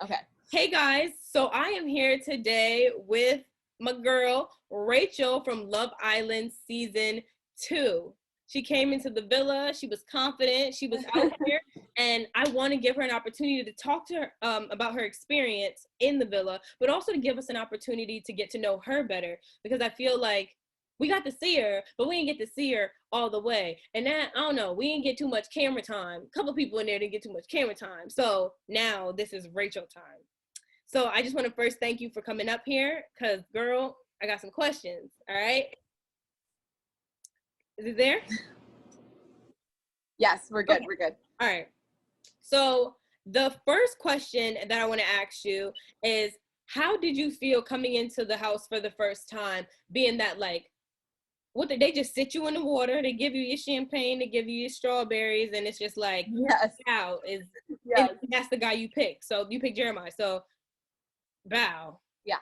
Okay. Hey guys, so I am here today with my girl Rachel from Love Island season 2. She came into the villa, she was confident, she was out here, and I want to give her an opportunity to talk to her about her experience in the villa, but also to give us an opportunity to get to know her better, because I feel like we got to see her, but we didn't get to see her all the way. And that, I don't know, we didn't get too much camera time. A couple people in there didn't get too much camera time. So now this is Rachel time. So I just want to first thank you for coming up here, because, girl, I got some questions, all right? Is it there? Yes, we're good. Okay. We're good. All right. So the first question that I want to ask you is, how did you feel coming into the house for the first time, being that, like, what did they just sit you in the water, they give you your champagne, they give you your strawberries, and it's just like, Yes. wow, Yes. and that's the guy you pick. So you pick Jeremiah. So bow. Yeah.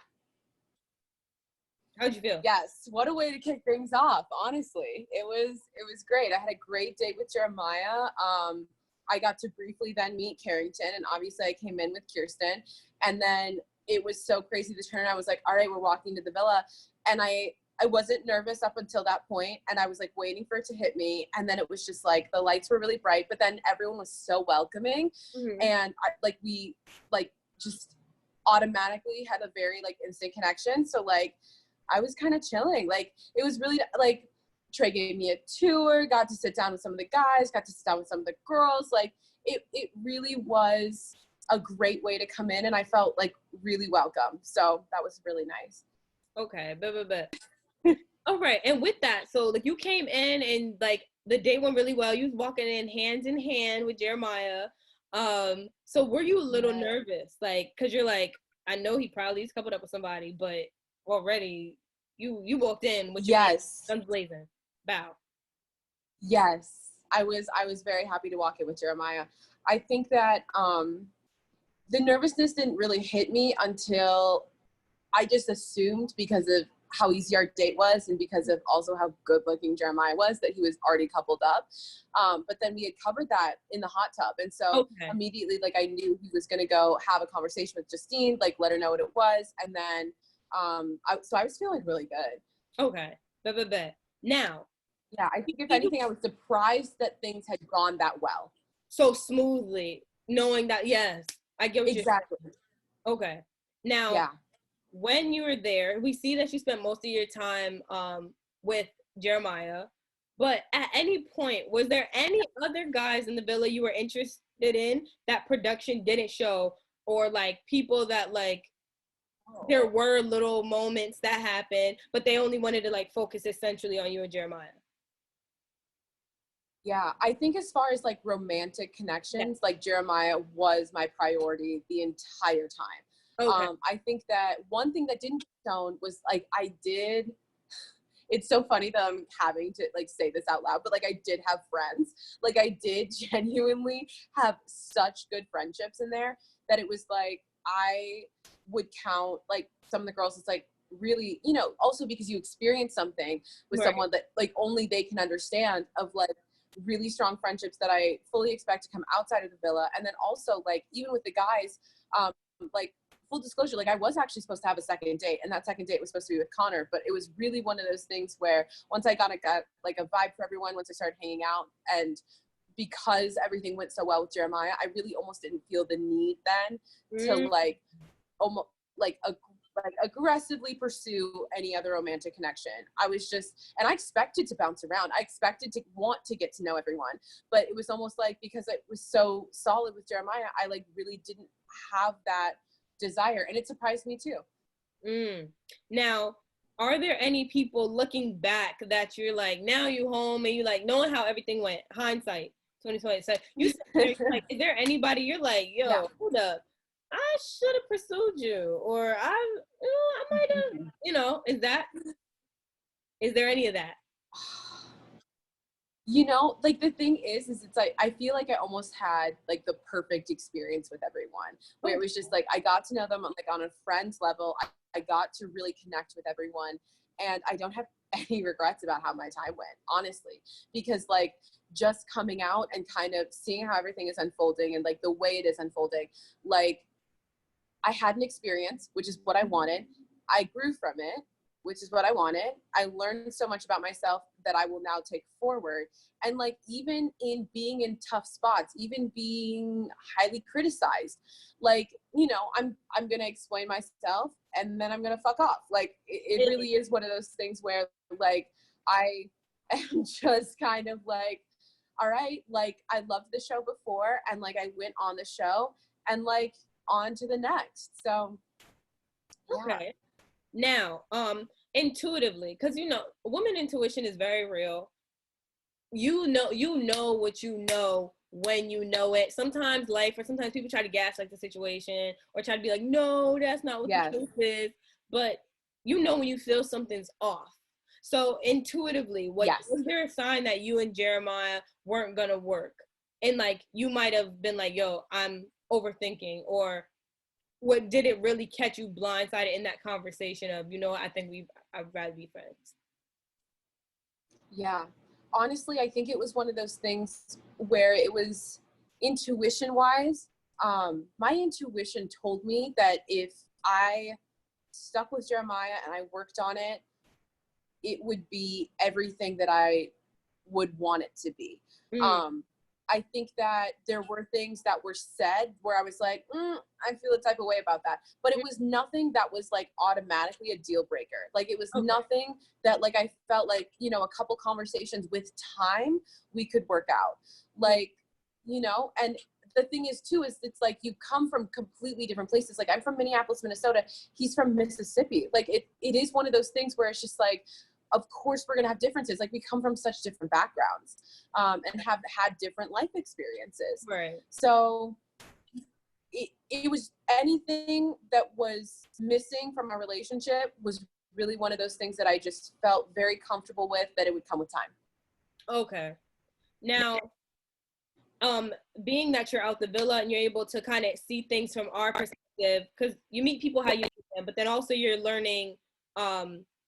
How'd you feel? Yes. What a way to kick things off. Honestly, it was great. I had a great date with Jeremiah. I got to briefly then meet Carrington, and obviously I came in with Kirsten, and then it was so crazy to turn. I was like, all right, we're walking to the villa, and I wasn't nervous up until that point, and I was like waiting for it to hit me, and then it was just like the lights were really bright, but then everyone was so welcoming, and we just automatically had a very like instant connection. So like I was kind of chilling. Like it was really like Trey gave me a tour, got to sit down with some of the guys, got to sit down with some of the girls. Like it really was a great way to come in, and I felt like really welcome. So that was really nice. Okay, but. All right, and with that, so like you came in and like the day went really well. You was walking in hand with Jeremiah. So were you a little nervous, like, cause you're like, I know he probably's coupled up with somebody, but already you walked in with your guns blazing. Bow. Yes, I was very happy to walk in with Jeremiah. I think that the nervousness didn't really hit me until I just assumed, because of how easy our date was and because of also how good looking Jeremiah was, that he was already coupled up. But then we had covered that in the hot tub. And so immediately, like I knew he was going to go have a conversation with Justine, like let her know what it was. And then, so I was feeling really good. Okay. Bet. Now. Yeah, I think if anything, I was surprised that things had gone that well. So smoothly, knowing that, yes, I get what exactly. You're saying. Okay. Now, when you were there, we see that you spent most of your time with Jeremiah, but at any point, was there any other guys in the villa you were interested in that production didn't show, or like people that like there were little moments that happened, but they only wanted to like focus essentially on you and Jeremiah? Yeah, I think as far as like romantic connections, like Jeremiah was my priority the entire time. Okay. I think that one thing that didn't get shown was like it's so funny that I'm having to like say this out loud, but like I did have friends. Like I did genuinely have such good friendships in there that it was like I would count like some of the girls. It's like really, also because you experience something with someone that like only they can understand, of like really strong friendships that I fully expect to come outside of the villa. And then also like even with the guys, like full disclosure, like I was actually supposed to have a second date, and that second date was supposed to be with Connor, but it was really one of those things where once I got like a vibe for everyone, once I started hanging out, and because everything went so well with Jeremiah, I really almost didn't feel the need then to like almost like aggressively pursue any other romantic connection. I was just, and I expected to bounce around. I expected to want to get to know everyone, but it was almost like, because it was so solid with Jeremiah, I like really didn't have that desire, and it surprised me too. Now, are there any people looking back that you're like, now you home and you like knowing how everything went, hindsight 2020, so you like, is there anybody you're like, yo, hold up, I should have pursued you, or I might have, is there any of that? Like the thing is it's like, I feel like I almost had like the perfect experience with everyone, where it was just like, I got to know them like on a friend's level. I got to really connect with everyone, and I don't have any regrets about how my time went, honestly, because like just coming out and kind of seeing how everything is unfolding and like the way it is unfolding, like I had an experience, which is what I wanted. I grew from it, which is what I wanted. I learned so much about myself that I will now take forward. And like, even in being in tough spots, even being highly criticized, like, you know, I'm going to explain myself and then I'm going to fuck off. Like, it really is one of those things where like, I am just kind of like, all right, like I loved the show before and like I went on the show and like on to the next. So yeah. Okay. Now, intuitively, because you know, woman intuition is very real. You know what you know when you know it. Sometimes life, or sometimes people try to gaslight the situation or try to be like, no, that's not what the truth is. But you know when you feel something's off. So intuitively, was there a sign that you and Jeremiah weren't gonna work? And like you might have been like, yo, I'm overthinking, or what, did it really catch you blindsided in that conversation of, you know, I think I'd rather be friends? Yeah. Honestly, I think it was one of those things where it was intuition wise. My intuition told me that if I stuck with Jeremiah and I worked on it, it would be everything that I would want it to be. I think that there were things that were said where I was like, I feel a type of way about that. But it was nothing that was like automatically a deal breaker. Like it was nothing that like I felt like, you know, a couple conversations with time we could work out. Like, you know, and the thing is too, is it's like you come from completely different places. Like I'm from Minneapolis, Minnesota. He's from Mississippi. Like it is one of those things where it's just like, of course we're going to have differences. Like we come from such different backgrounds and have had different life experiences. Right. So it was anything that was missing from our relationship was really one of those things that I just felt very comfortable with, that it would come with time. Okay. Now, being that you're out the villa and you're able to kind of see things from our perspective, because you meet people how you meet them, but then also you're learning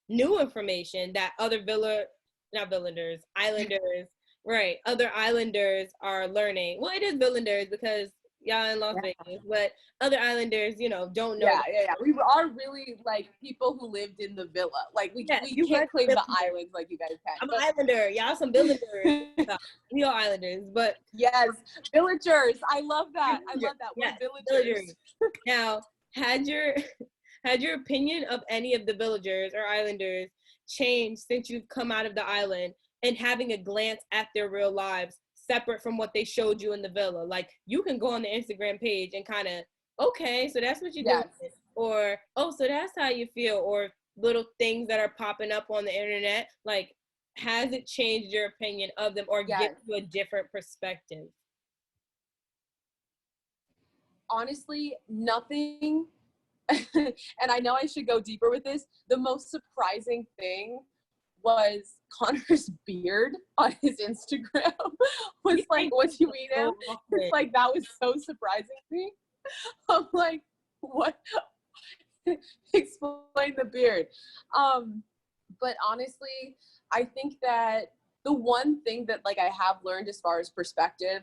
new information that other islanders, right, other islanders are learning. Well, it is villanders because y'all in Las Vegas, but other islanders, you know, don't know. Yeah. We are really like people who lived in the villa. Like we can't claim the islands like you guys can. I'm an islander. Y'all some villanders. We are islanders, but yes, villagers. I love that. We're villagers. Now, had your opinion of any of the villagers or islanders changed since you've come out of the island and having a glance at their real lives separate from what they showed you in the villa? Like you can go on the Instagram page and kind of, okay, so that's what you do, or oh, so that's how you feel, or little things that are popping up on the internet. Like, has it changed your opinion of them or get you a different perspective? Honestly, nothing. And I know I should go deeper with this. The most surprising thing was Connor's beard on his Instagram was like, what do you mean? It's like, that was so surprising to me. I'm like, what? Explain the beard. But honestly, I think that the one thing that like I have learned as far as perspective,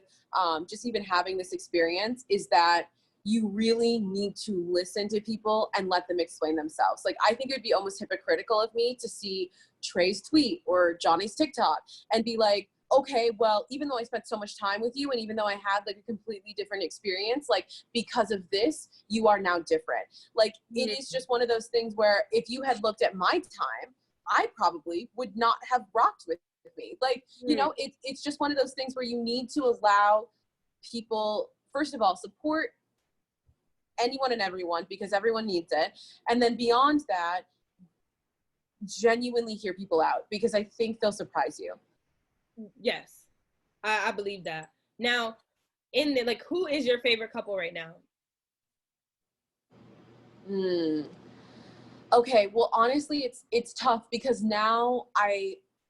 just even having this experience, is that you really need to listen to people and let them explain themselves. Like, I think it would be almost hypocritical of me to see Trey's tweet or Johnny's TikTok and be like, okay, well, even though I spent so much time with you and even though I had like a completely different experience, like because of this, you are now different. Like it is just one of those things where if you had looked at my time, I probably would not have rocked with me. Like, you know, it's just one of those things where you need to allow people, first of all, support anyone and everyone because everyone needs it. And then beyond that, genuinely hear people out because I think they'll surprise you. Yes, I believe that. Now, in the, like, who is your favorite couple right now? Okay, well, honestly, it's tough because now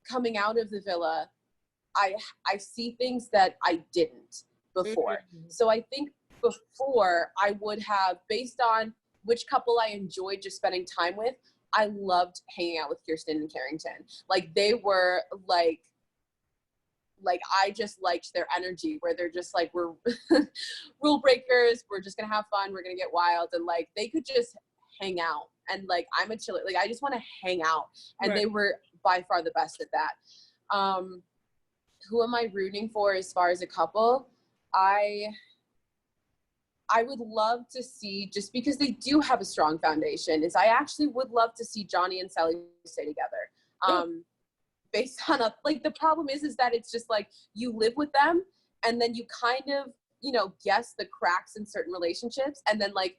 coming out of the villa, I see things that I didn't before. So I think before I would have, based on which couple I enjoyed just spending time with, I loved hanging out with Kirsten and Carrington. Like they were like like, I just liked their energy where they're just like, we're rule breakers. We're just going to have fun. We're going to get wild. And like, they could just hang out. And like, I'm a chiller. Like, I just want to hang out. And Right. they were by far the best at that. Who am I rooting for as far as a couple? I would love to see, just because they do have a strong foundation, is I actually would love to see Johnny and Sally stay together. Based on like, the problem is that it's just like, you live with them and then you kind of, you know, guess the cracks in certain relationships, and then like,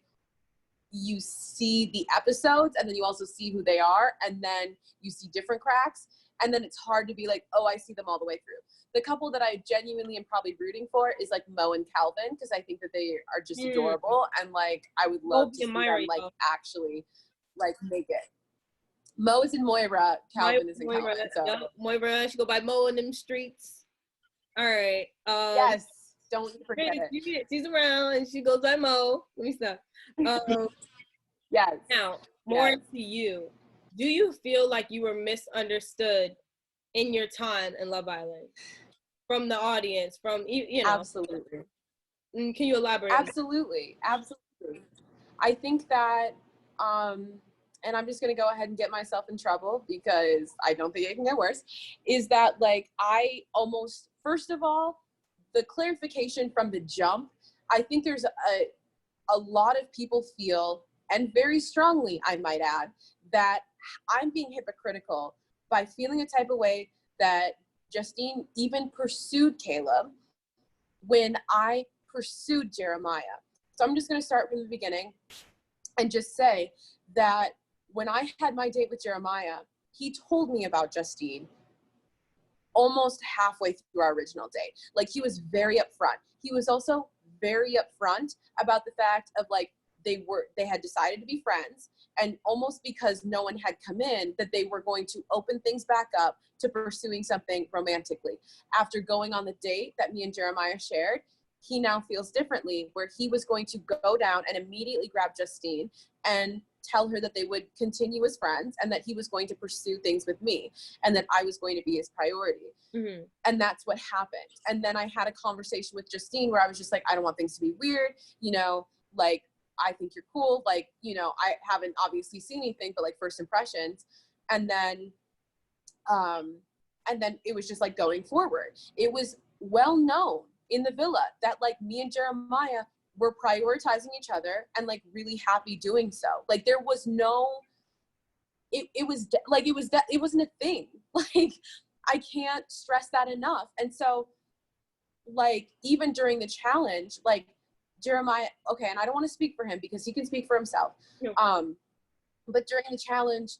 you see the episodes and then you also see who they are, and then you see different cracks, and then it's hard to be like, oh, I see them all the way through. The couple that I genuinely am probably rooting for is like Mo and Calvin, because I think that they are just adorable, and like, I would love to see them like actually like make it. Mo is in Moira, Calvin is in Moira, Calvin. So. Yep, Moira, she go by Mo in them streets. All right. Yes, don't forget it. She's around and she goes by Mo. Let me stop. Yes. Now, more to you. Do you feel like you were misunderstood in your time in Love Island? From the audience, from, you know. Absolutely. Can you elaborate? Absolutely. I think that, and I'm just going to go ahead and get myself in trouble because I don't think it can get worse, is that like, I almost, first of all, the clarification from the jump, I think there's a lot of people feel, and very strongly, I might add, that I'm being hypocritical by feeling a type of way that Justine even pursued Caleb when I pursued Jeremiah. So I'm just going to start from the beginning and just say that when I had my date with Jeremiah, he told me about Justine almost halfway through our original date. Like, he was very upfront. He was also very upfront about the fact of like, they had decided to be friends, and almost because no one had come in, that they were going to open things back up to pursuing something romantically. After going on the date that me and Jeremiah shared, he now feels differently, where he was going to go down and immediately grab Justine and tell her that they would continue as friends, and that he was going to pursue things with me, and that I was going to be his priority. Mm-hmm. And that's what happened. And then I had a conversation with Justine where I was just like, I don't want things to be weird, you know, like, I think you're cool. Like, you know, I haven't obviously seen anything, but like, first impressions. And then it was just like, going forward, it was well known in the villa that like, me and Jeremiah were prioritizing each other and like, really happy doing so. Like, there was no, it wasn't a thing. Like, I can't stress that enough. And so like, even during the challenge, like, Jeremiah, okay, and I don't want to speak for him because he can speak for himself. But during the challenge,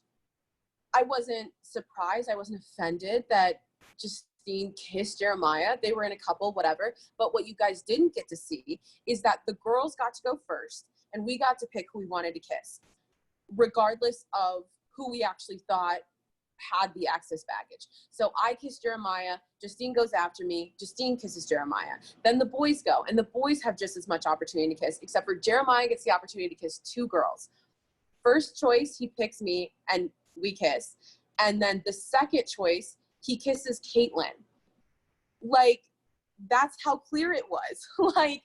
I wasn't surprised. I wasn't offended that Justine kissed Jeremiah. They were in a couple, whatever. But what you guys didn't get to see is that the girls got to go first, and we got to pick who we wanted to kiss, regardless of who we actually thought had the access baggage. So I kissed Jeremiah, Justine goes after me, Justine kisses Jeremiah. Then the boys go, and the boys have just as much opportunity to kiss, except for Jeremiah gets the opportunity to kiss two girls. First choice, he picks me and we kiss. And then the second choice, he kisses Caitlin. Like, that's how clear it was. Like,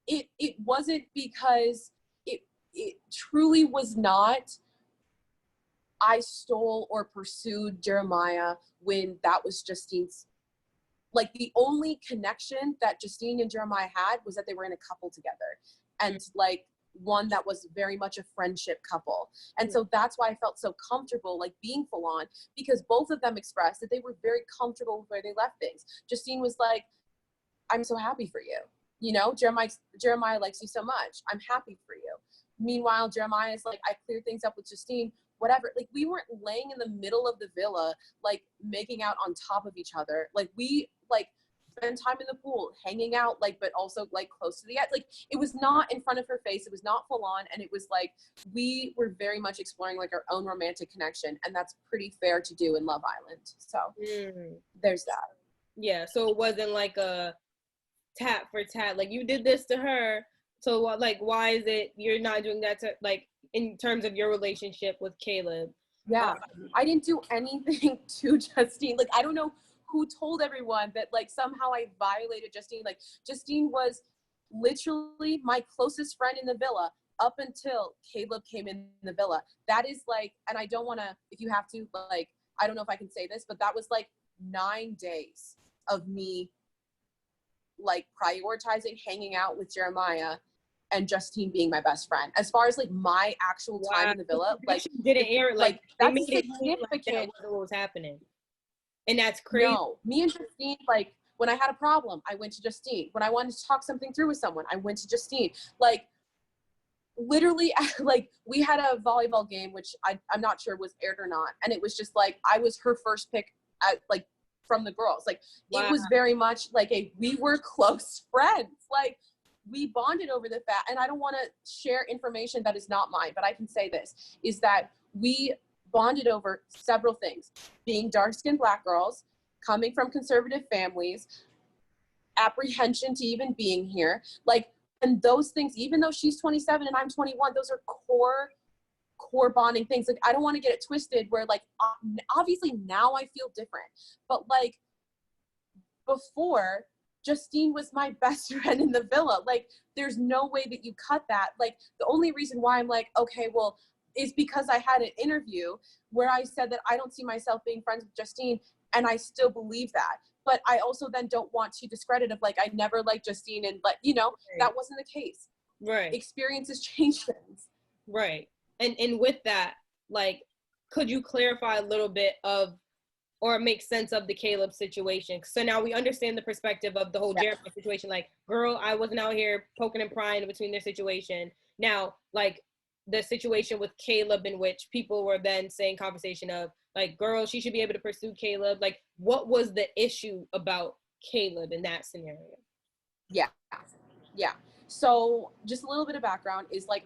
it wasn't because it truly was not I stole or pursued Jeremiah when that was Justine's. Like, the only connection that Justine and Jeremiah had was that they were in a couple together, and like, one that was very much a friendship couple. And so that's why I felt so comfortable like being full on, because both of them expressed that they were very comfortable with where they left things. Justine was like, I'm so happy for you. You know, Jeremiah likes you so much. I'm happy for you. Meanwhile, Jeremiah is like, I cleared things up with Justine, whatever. Like, we weren't laying in the middle of the villa, like making out on top of each other. Like, we like spend time in the pool, hanging out, like, but also like close to the edge. Like, it was not in front of her face. It was not full on. And it was like, we were very much exploring like our own romantic connection. And that's pretty fair to do in Love Island. So there's that. Yeah. So it wasn't like a tat for tat. Like, you did this to her. So like, why is it you're not doing that to, like, in terms of your relationship with Caleb? Yeah. I didn't do anything to Justine. Like, I don't know who told everyone that like somehow I violated Justine. Like Justine was literally my closest friend in the villa up until Caleb came in the villa. That is like, and I don't want to, if you have to, like, I don't know if I can say this, but that was like 9 days of me like prioritizing hanging out with Jeremiah and Justine being my best friend. As far as like my actual time in the villa, like didn't air it, like they that's made it significant. like that wasn't what was happening, and that's crazy. No, me and Justine, like when I had a problem, I went to Justine. When I wanted to talk something through with someone, I went to Justine. Like literally, like we had a volleyball game, which I'm not sure was aired or not, and it was just like I was her first pick at like from the girls. Like Wow. It was very much like we were close friends. Like we bonded over the fact, and I don't want to share information that is not mine, but I can say this, is that we bonded over several things: being dark-skinned Black girls, coming from conservative families, apprehension to even being here. Like, and those things, even though she's 27 and I'm 21, those are core bonding things. Like, I don't want to get it twisted where like, obviously now I feel different, but like before, Justine was my best friend in the villa. Like, there's no way that you cut that. Like, the only reason why I'm like, okay, well, is because I had an interview where I said that I don't see myself being friends with Justine, and I still believe that. But I also then don't want to discredit of like, I never liked Justine, and like, you know, right. That wasn't the case. Right. Experiences change things. Right. And with that, like, could you clarify a little bit of, or make sense of the Caleb situation? So now we understand the perspective of the whole Jeremiah situation. Like, girl, I wasn't out here poking and prying between their situation. Now, like, the situation with Caleb, in which people were then saying conversation of, like, girl, she should be able to pursue Caleb. Like, what was the issue about Caleb in that scenario? Yeah. So just a little bit of background is like,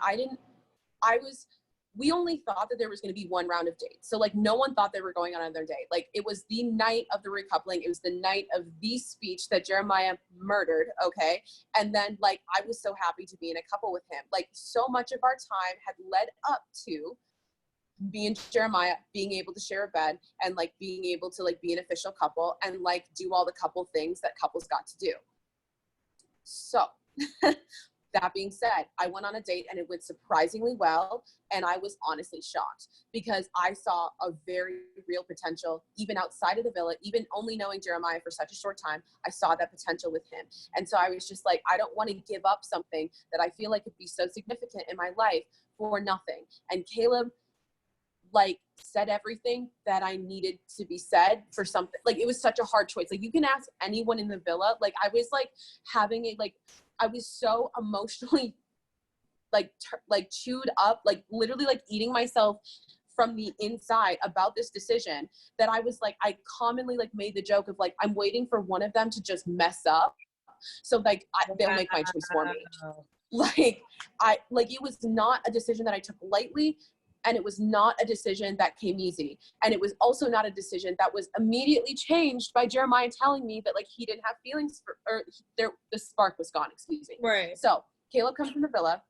we only thought that there was going to be one round of dates. So like no one thought they were going on another date. Like it was the night of the recoupling. It was the night of the speech that Jeremiah murdered. Okay. And then like, I was so happy to be in a couple with him. Like so much of our time had led up to me and Jeremiah being able to share a bed and like being able to like be an official couple and like do all the couple things that couples got to do. So that being said, I went on a date and it went surprisingly well. And I was honestly shocked because I saw a very real potential, even outside of the villa, even only knowing Jeremiah for such a short time, I saw that potential with him. And so I was just like, I don't want to give up something that I feel like could be so significant in my life for nothing. And Caleb like said everything that I needed to be said for something. Like it was such a hard choice. Like you can ask anyone in the villa. Like I was like having a like, I was so emotionally like chewed up, like literally like eating myself from the inside about this decision that I was like, I commonly like made the joke of like, I'm waiting for one of them to just mess up. So like they'll make my choice for me. Like it was not a decision that I took lightly. And it was not a decision that came easy. And it was also not a decision that was immediately changed by Jeremiah telling me that like he didn't have feelings for, or the spark was gone, excuse me. Right. So Caleb comes from the villa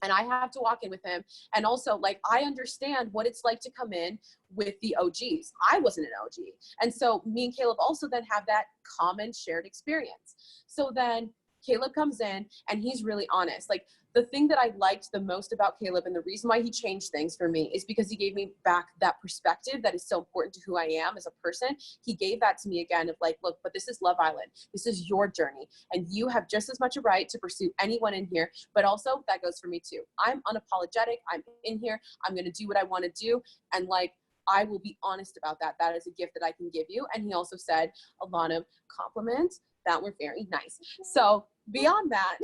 and I have to walk in with him. And also like, I understand what it's like to come in with the OGs. I wasn't an OG. And so me and Caleb also then have that common shared experience. So then Caleb comes in and he's really honest. Like the thing that I liked the most about Caleb and the reason why he changed things for me is because he gave me back that perspective that is so important to who I am as a person. He gave that to me again of like, look, but this is Love Island. This is your journey. And you have just as much a right to pursue anyone in here. But also that goes for me too. I'm unapologetic. I'm in here. I'm going to do what I want to do. And like, I will be honest about that. That is a gift that I can give you. And he also said a lot of compliments that were very nice. So beyond that,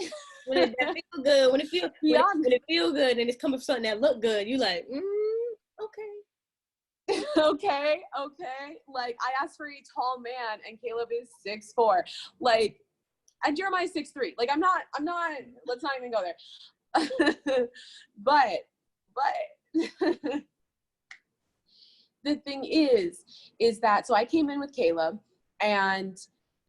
when it feel good, when it feel good, and it's coming from something that look good, you like, okay. okay. Like I asked for a tall man, and Caleb is 6'4". Like, and Jeremiah's 6'3". Like I'm not. Let's not even go there. but the thing is that so I came in with Caleb, and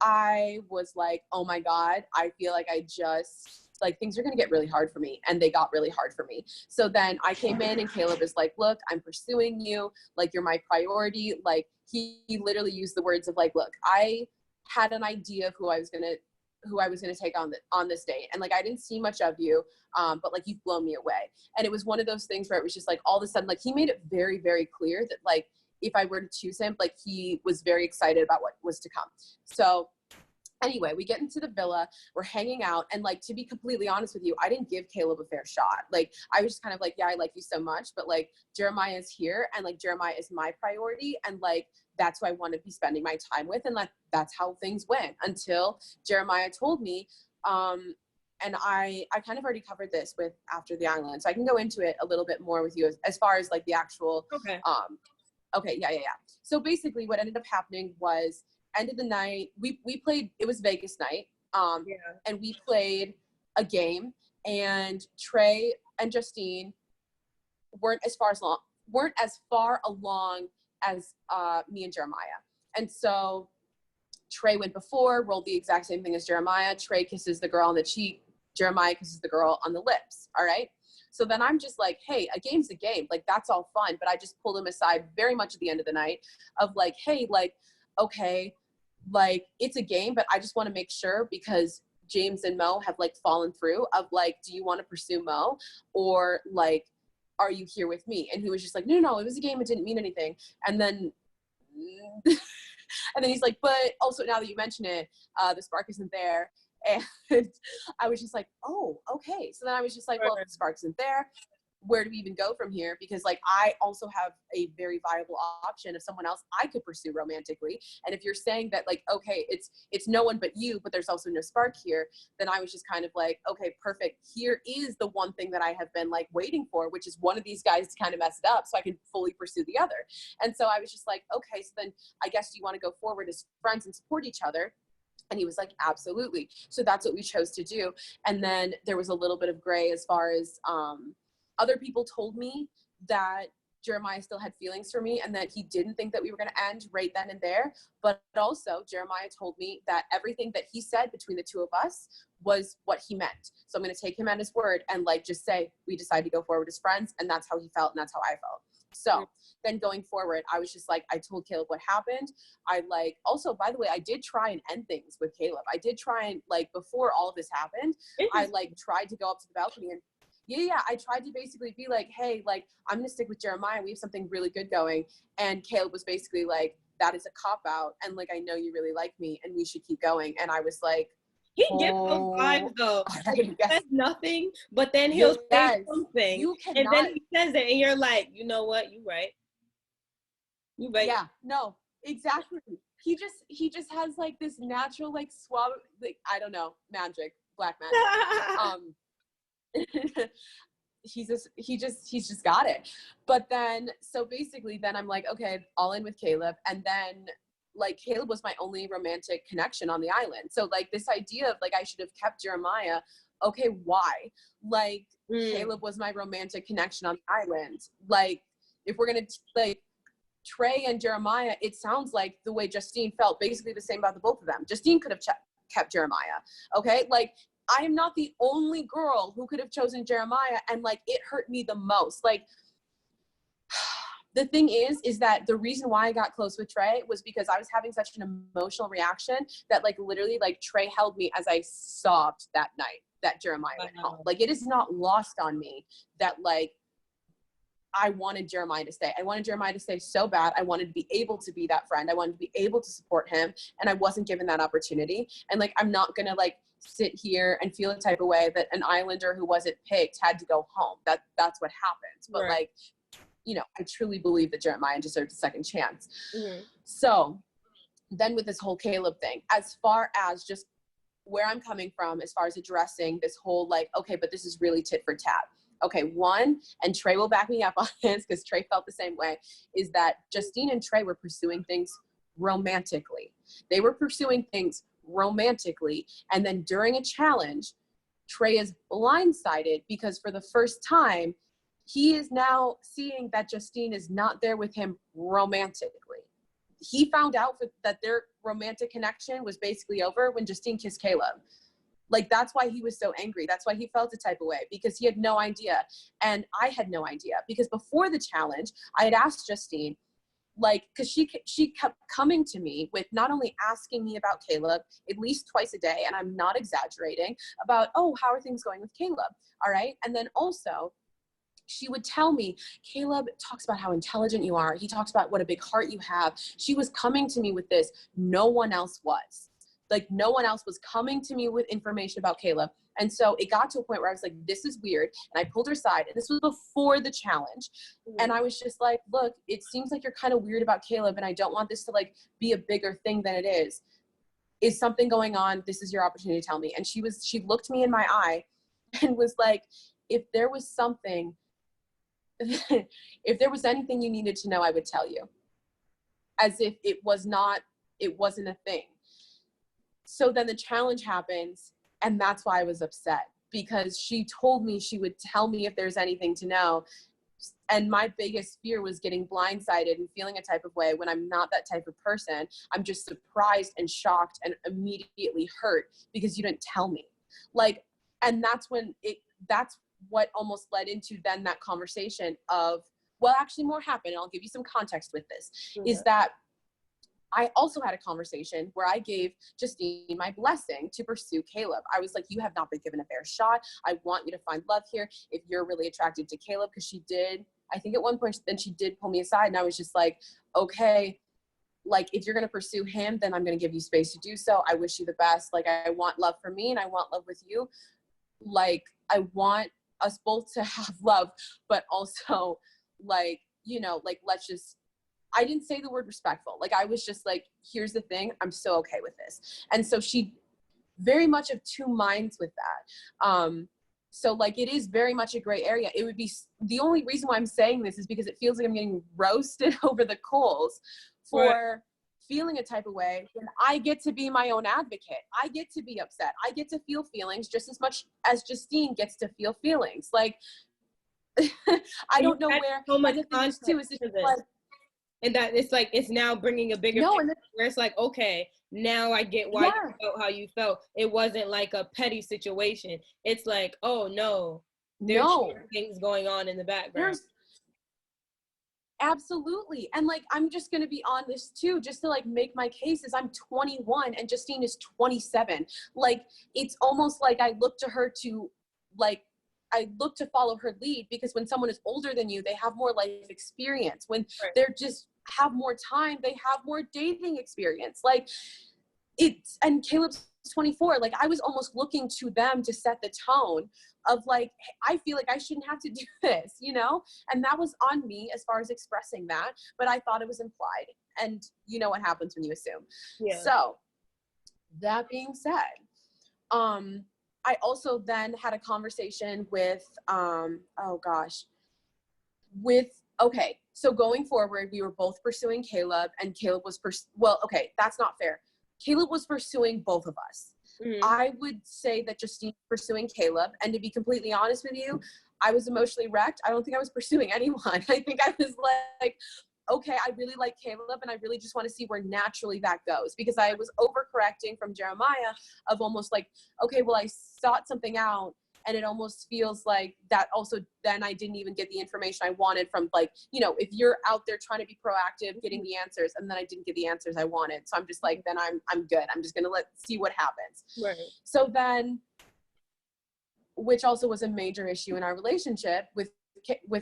I was like, oh my God, I feel like I just like things are going to get really hard for me. And they got really hard for me. So then I came in and Caleb is like, look, I'm pursuing you. Like, you're my priority. Like, he literally used the words of like, look, I had an idea of who I was going to take on this date. And like, I didn't see much of you, but like, you've blown me away. And it was one of those things where it was just like, all of a sudden, like, he made it very, very clear that like, if I were to choose him, like, he was very excited about what was to come. So anyway, we get into the villa, we're hanging out, and like, to be completely honest with you, I didn't give Caleb a fair shot. Like, I was just kind of like, yeah, I like you so much, but like, Jeremiah is here, and like, Jeremiah is my priority, and like, that's who I want to be spending my time with. And like, that's how things went until Jeremiah told me, and I kind of already covered this with After the Island, so I can go into it a little bit more with you as far as like the actual, okay, yeah. So basically what ended up happening was, end of the night, we played, it was Vegas night, and we played a game, and Trey and Justine weren't as far along as me and Jeremiah. And so Trey went before, rolled the exact same thing as Jeremiah. Trey kisses the girl on the cheek, Jeremiah kisses the girl on the lips. All right. So then I'm just like, hey, a game's a game. Like, that's all fun. But I just pulled him aside very much at the end of the night of like, hey, like, okay, like, it's a game, but I just want to make sure, because James and Mo have like fallen through of like, do you want to pursue Mo, or like, are you here with me? And he was just like, no, it was a game. It didn't mean anything. And then, and then he's like, but also now that you mention it, the spark isn't there. And I was just like, oh, okay. So then I was just like, well, if the spark isn't there, where do we even go from here? Because like, I also have a very viable option of someone else I could pursue romantically. And if you're saying that like, okay, it's no one but you, but there's also no spark here, then I was just kind of like, okay, perfect. Here is the one thing that I have been like waiting for, which is one of these guys to kind of mess it up so I can fully pursue the other. And so I was just like, okay, so then I guess you want to go forward as friends and support each other? And he was like, absolutely. So that's what we chose to do. And then there was a little bit of gray as far as, other people told me that Jeremiah still had feelings for me and that he didn't think that we were going to end right then and there. But also Jeremiah told me that everything that he said between the two of us was what he meant. So I'm going to take him at his word and like, just say, we decided to go forward as friends. And that's how he felt. And that's how I felt. So then going forward, I was just like, I told Caleb what happened. I like, also, by the way, I did try and end things with Caleb. I did try and like, before all of this happened, I like tried to go up to the balcony and I tried to basically be like, hey, like, I'm going to stick with Jeremiah. We have something really good going. And Caleb was basically like, that is a cop out. And like, I know you really like me and we should keep going. And I was like, he gets those vibes though. He says nothing, but then he'll say something. You cannot, and then he says it and you're like, you know what? You right. You right. Yeah, no, exactly. He just has like this natural, like suave, like, I don't know, magic, black magic. He's just got it. But then, so basically then I'm like, okay, all in with Caleb. And then like, Caleb was my only romantic connection on the island. So like, this idea of like, I should have kept Jeremiah. Okay, why? Like, Caleb was my romantic connection on the island. Like, if we're gonna like Trey and Jeremiah, it sounds like the way Justine felt basically the same about the both of them. Justine could have kept Jeremiah. Okay, like, I am not the only girl who could have chosen Jeremiah, and like, it hurt me the most. Like, the thing is that the reason why I got close with Trey was because I was having such an emotional reaction that like, literally, like, Trey held me as I sobbed that night that Jeremiah went home. Like, it is not lost on me that like, I wanted Jeremiah to stay. I wanted Jeremiah to stay so bad. I wanted to be able to be that friend. I wanted to be able to support him, and I wasn't given that opportunity. And like, I'm not gonna like sit here and feel the type of way that an Islander who wasn't picked had to go home. That's what happens. But like, you know, I truly believe that Jeremiah deserved a second chance. So then with this whole Caleb thing, as far as just where I'm coming from, as far as addressing this whole like, okay, but this is really tit for tat. Okay, one, and Trey will back me up on this because Trey felt the same way, is that Justine and Trey were pursuing things romantically. They were pursuing things romantically. And then during a challenge, Trey is blindsided because for the first time, he is now seeing that Justine is not there with him romantically. He found out that their romantic connection was basically over when Justine kissed Caleb. Like, that's why he was so angry. That's why he felt a type of way, because he had no idea. And I had no idea, because before the challenge, I had asked Justine, like, because she kept coming to me with not only asking me about Caleb at least twice a day, and I'm not exaggerating, about, oh, how are things going with Caleb? All right. And then also, she would tell me, Caleb talks about how intelligent you are. He talks about what a big heart you have. She was coming to me with this. No one else was. Like, no one else was coming to me with information about Caleb. And so it got to a point where I was like, this is weird. And I pulled her aside. And this was before the challenge. And I was just like, look, it seems like you're kind of weird about Caleb. And I don't want this to like be a bigger thing than it is. Is something going on? This is your opportunity to tell me. And she looked me in my eye and was like, if there was something, if there was anything you needed to know, I would tell you. As if it wasn't a thing. So then the challenge happens, and that's why I was upset, because she told me she would tell me if there's anything to know. And my biggest fear was getting blindsided and feeling a type of way when I'm not that type of person. I'm just surprised and shocked and immediately hurt because you didn't tell me. Like, and that's what almost led into then that conversation of, well, actually more happened, and I'll give you some context with this, is that I also had a conversation where I gave Justine my blessing to pursue Caleb. I was like, you have not been given a fair shot. I want you to find love here. If you're really attracted to Caleb, because she did, I think at one point, then she did pull me aside, and I was just like, okay, like, if you're going to pursue him, then I'm going to give you space to do so. I wish you the best. Like, I want love for me, and I want love with you. Like, I want us both to have love, but also, like, you know, like, let's just, I didn't say the word respectful. Like, I was just like, here's the thing, I'm so okay with this. And so she very much of two minds with that. So like, it is very much a gray area. It would be, the only reason why I'm saying this is because it feels like I'm getting roasted over the coals for feeling a type of way when I get to be my own advocate. I get to be upset. I get to feel feelings just as much as Justine gets to feel feelings. Like, I don't know where, so much and the thing is too, is it's like, and that it's like, it's now bringing a bigger picture where it's like, okay, now I get why you felt how you felt. It wasn't like a petty situation. It's like, oh no, there's things going on in the background. Absolutely. And like, I'm just going to be honest too, just to like make my case, is I'm 21 and Justine is 27. Like, it's almost like I look to her to like, I look to follow her lead, because when someone is older than you, they have more life experience. When they're just have more time, they have more dating experience. Like, it's, and Caleb's 24. Like, I was almost looking to them to set the tone of like, I feel like I shouldn't have to do this, you know? And that was on me as far as expressing that, but I thought it was implied. And you know what happens when you assume. So that being said, I also then had a conversation with, okay, so going forward, we were both pursuing Caleb, and Caleb was, that's not fair. Caleb was pursuing both of us. I would say that Justine pursuing Caleb, and to be completely honest with you, I was emotionally wrecked. I don't think I was pursuing anyone. I think I was like, okay, I really like Caleb, and I really just want to see where naturally that goes, because I was overcorrecting from Jeremiah of almost like, okay, well, I sought something out, and it almost feels like that also then I didn't even get the information I wanted from, like, you know, if you're out there trying to be proactive, getting the answers, and then I didn't get the answers I wanted. So I'm just like, then I'm good. I'm just going to see what happens. Right. So then, which also was a major issue in our relationship with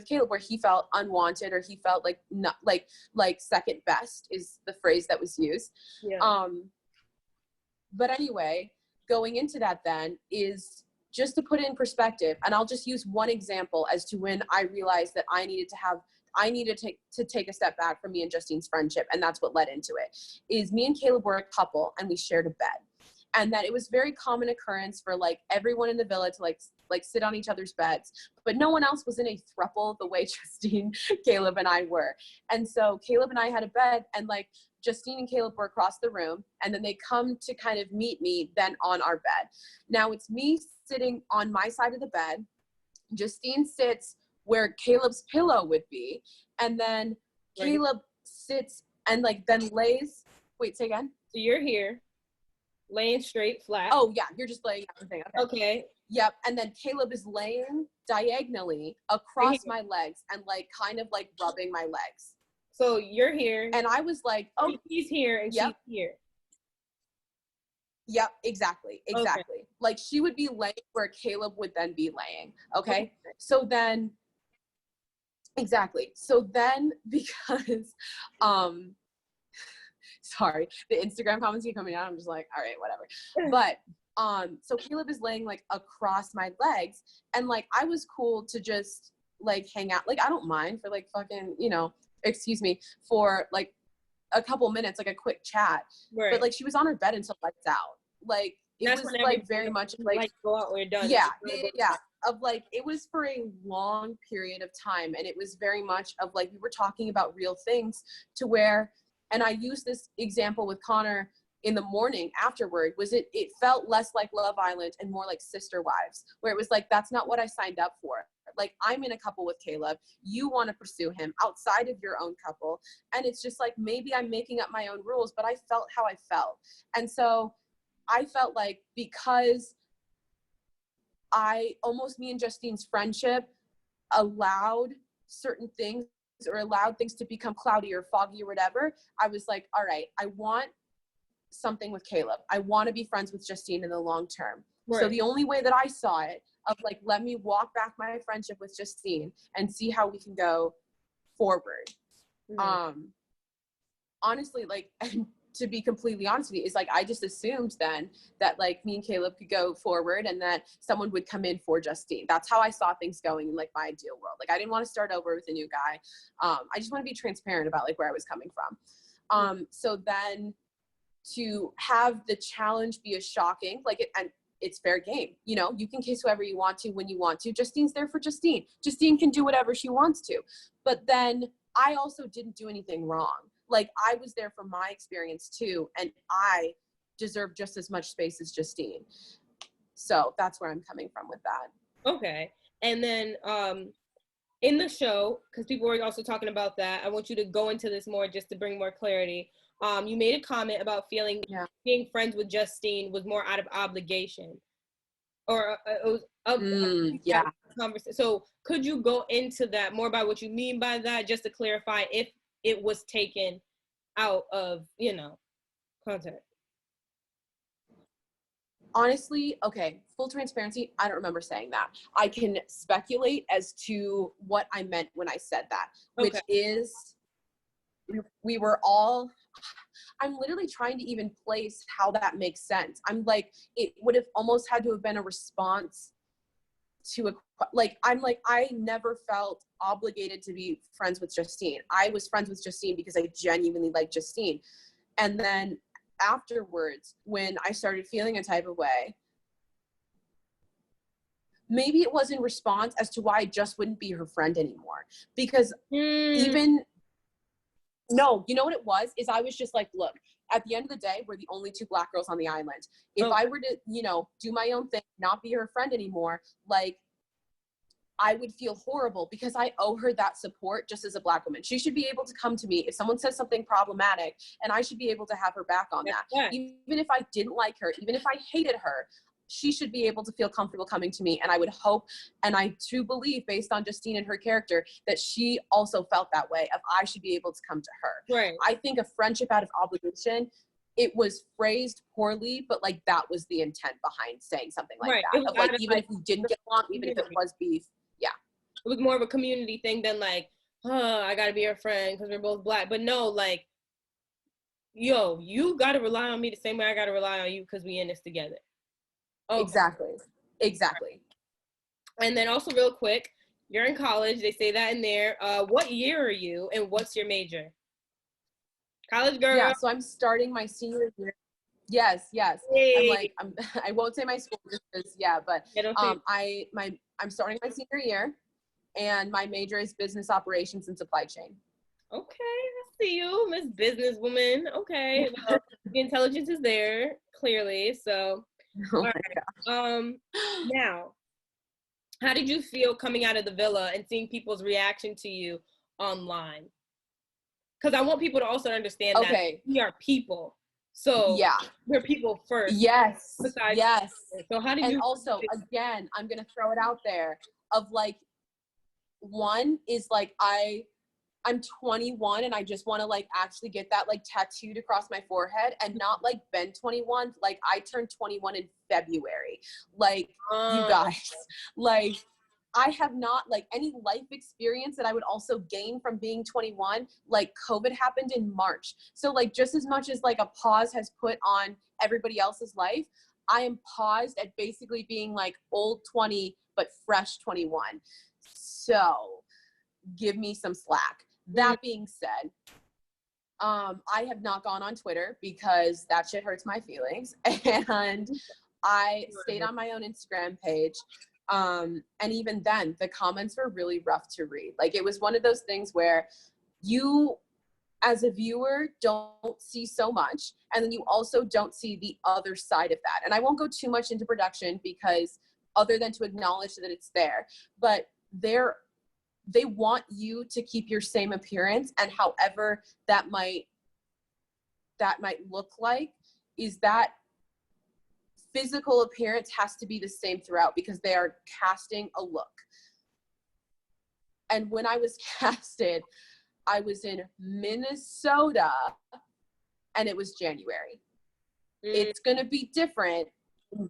Caleb, where he felt unwanted, or he felt like not like second best is the phrase that was used. But anyway, going into that then is just to put it in perspective, and I'll just use one example as to when I realized that I needed to take a step back from me and Justine's friendship, and that's what led into it. Is me and Caleb were a couple, and we shared a bed, and that it was very common occurrence for like everyone in the villa to like sit on each other's beds, but no one else was in a throuple the way Justine, Caleb, and I were. And so Caleb and I had a bed, and like Justine and Caleb were across the room, and then they come to kind of meet me then on our bed. Now it's me sitting on my side of the bed. Justine sits where Caleb's pillow would be, and then Caleb sits and like then lays. Wait, say again. So you're here. Laying straight, flat. Oh yeah, you're just laying everything. Okay. Yep. And then Caleb is laying diagonally across my legs and like kind of like rubbing my legs. So you're here. And I was like, oh, he's here and she's here. Yep, exactly. Okay. Like she would be laying where Caleb would then be laying. Okay. So then, exactly. So then because, sorry, the Instagram comments keep coming out. I'm just like, all right, whatever. But, so Caleb is laying like across my legs and like, I was cool to just like hang out. Like, I don't mind for like fucking, you know, excuse me, for like a couple minutes, like a quick chat. Right. But like, she was on her bed until lights out. Like, it was like very much like go out when you're done. Yeah. Of like, it was for a long period of time. And it was very much of like, we were talking about real things to where, and I used this example with Connor in the morning afterward, was it felt less like Love Island and more like Sister Wives, where it was like, that's not what I signed up for. Like, I'm in a couple with Caleb. You want to pursue him outside of your own couple. And it's just like, maybe I'm making up my own rules, but I felt how I felt. And so I felt like because me and Justine's friendship allowed certain things or allowed things to become cloudy or foggy or whatever, I was like, all right, I want something with Caleb. I want to be friends with Justine in the long term. Right. So the only way that I saw it of like, let me walk back my friendship with Justine and see how we can go forward. Mm-hmm. Honestly, like, and to be completely honest with you, is like, I just assumed then that like me and Caleb could go forward and that someone would come in for Justine. That's how I saw things going in like my ideal world. Like, I didn't want to start over with a new guy. I just want to be transparent about like where I was coming from. So then to have the challenge be as shocking, like it, and it's fair game. You know, you can kiss whoever you want to when you want to. Justine's there for Justine. Justine can do whatever she wants to. But then I also didn't do anything wrong. Like, I was there for my experience too, and I deserve just as much space as Justine. So that's where I'm coming from with that. Okay. And then in the show, because people were also talking about that, I want you to go into this more just to bring more clarity. You made a comment about feeling being friends with Justine was more out of obligation, or it was conversation. So could you go into that more about what you mean by that, just to clarify if it was taken out of, you know, context? Honestly, okay, full transparency, I don't remember saying that. I can speculate as to what I meant when I said that, which is we were all, I'm literally trying to even place how that makes sense. I'm like, it would have almost had to have been a response to I never felt obligated to be friends with Justine. I was friends with Justine because I genuinely liked Justine. And then afterwards, when I started feeling a type of way, maybe it was in response as to why I just wouldn't be her friend anymore. Because even, no, you know what it was? Is I was just like, look, at the end of the day, we're the only two Black girls on the island. If I were to, you know, do my own thing, not be her friend anymore, like, I would feel horrible because I owe her that support just as a Black woman. She should be able to come to me if someone says something problematic, and I should be able to have her back on that. Yeah. Even if I didn't like her, even if I hated her, she should be able to feel comfortable coming to me. And I would hope, and I do believe based on Justine and her character, that she also felt that way of I should be able to come to her. Right. I think a friendship out of obligation, it was phrased poorly, but like that was the intent behind saying something like that. Of like, even if we didn't get along, even if it was beef. Yeah. It was more of a community thing than like, I gotta be her friend because we're both Black. But no, like, yo, you gotta rely on me the same way I gotta rely on you because we in this together. Okay. Exactly. And then also real quick, you're in college. They say that in there. What year are you and what's your major? College girl. Yeah, so I'm starting my senior year. Yes. Hey. I won't say my school because but I'm starting my senior year and my major is business operations and supply chain. Okay, I see you, Miss Businesswoman. Okay. Well, the intelligence is there, clearly. So all right. Now, how did you feel coming out of the villa and seeing people's reaction to you online? Because I want people to also understand that we are people. So yeah, we're people first. yes, Besides, yes. so how do And you? also, again, I'm gonna throw it out there of like, one is like I'm 21 and I just want to like actually get that like tattooed across my forehead, and not like been 21. Like I turned 21 in February. Like you guys, like I have not like any life experience that I would also gain from being 21. Like COVID happened in March. So like just as much as like a pause has put on everybody else's life, I am paused at basically being like old 20 but fresh 21. So give me some slack. That being said, I have not gone on Twitter because that shit hurts my feelings. And I stayed on my own Instagram page. And even then, the comments were really rough to read. Like it was one of those things where you, as a viewer, don't see so much. And then you also don't see the other side of that. And I won't go too much into production because other than to acknowledge that it's there, but they want you to keep your same appearance, and however that might look like is that physical appearance has to be the same throughout because they are casting a look. And when I was casted, I was in Minnesota and it was January. It's going to be different in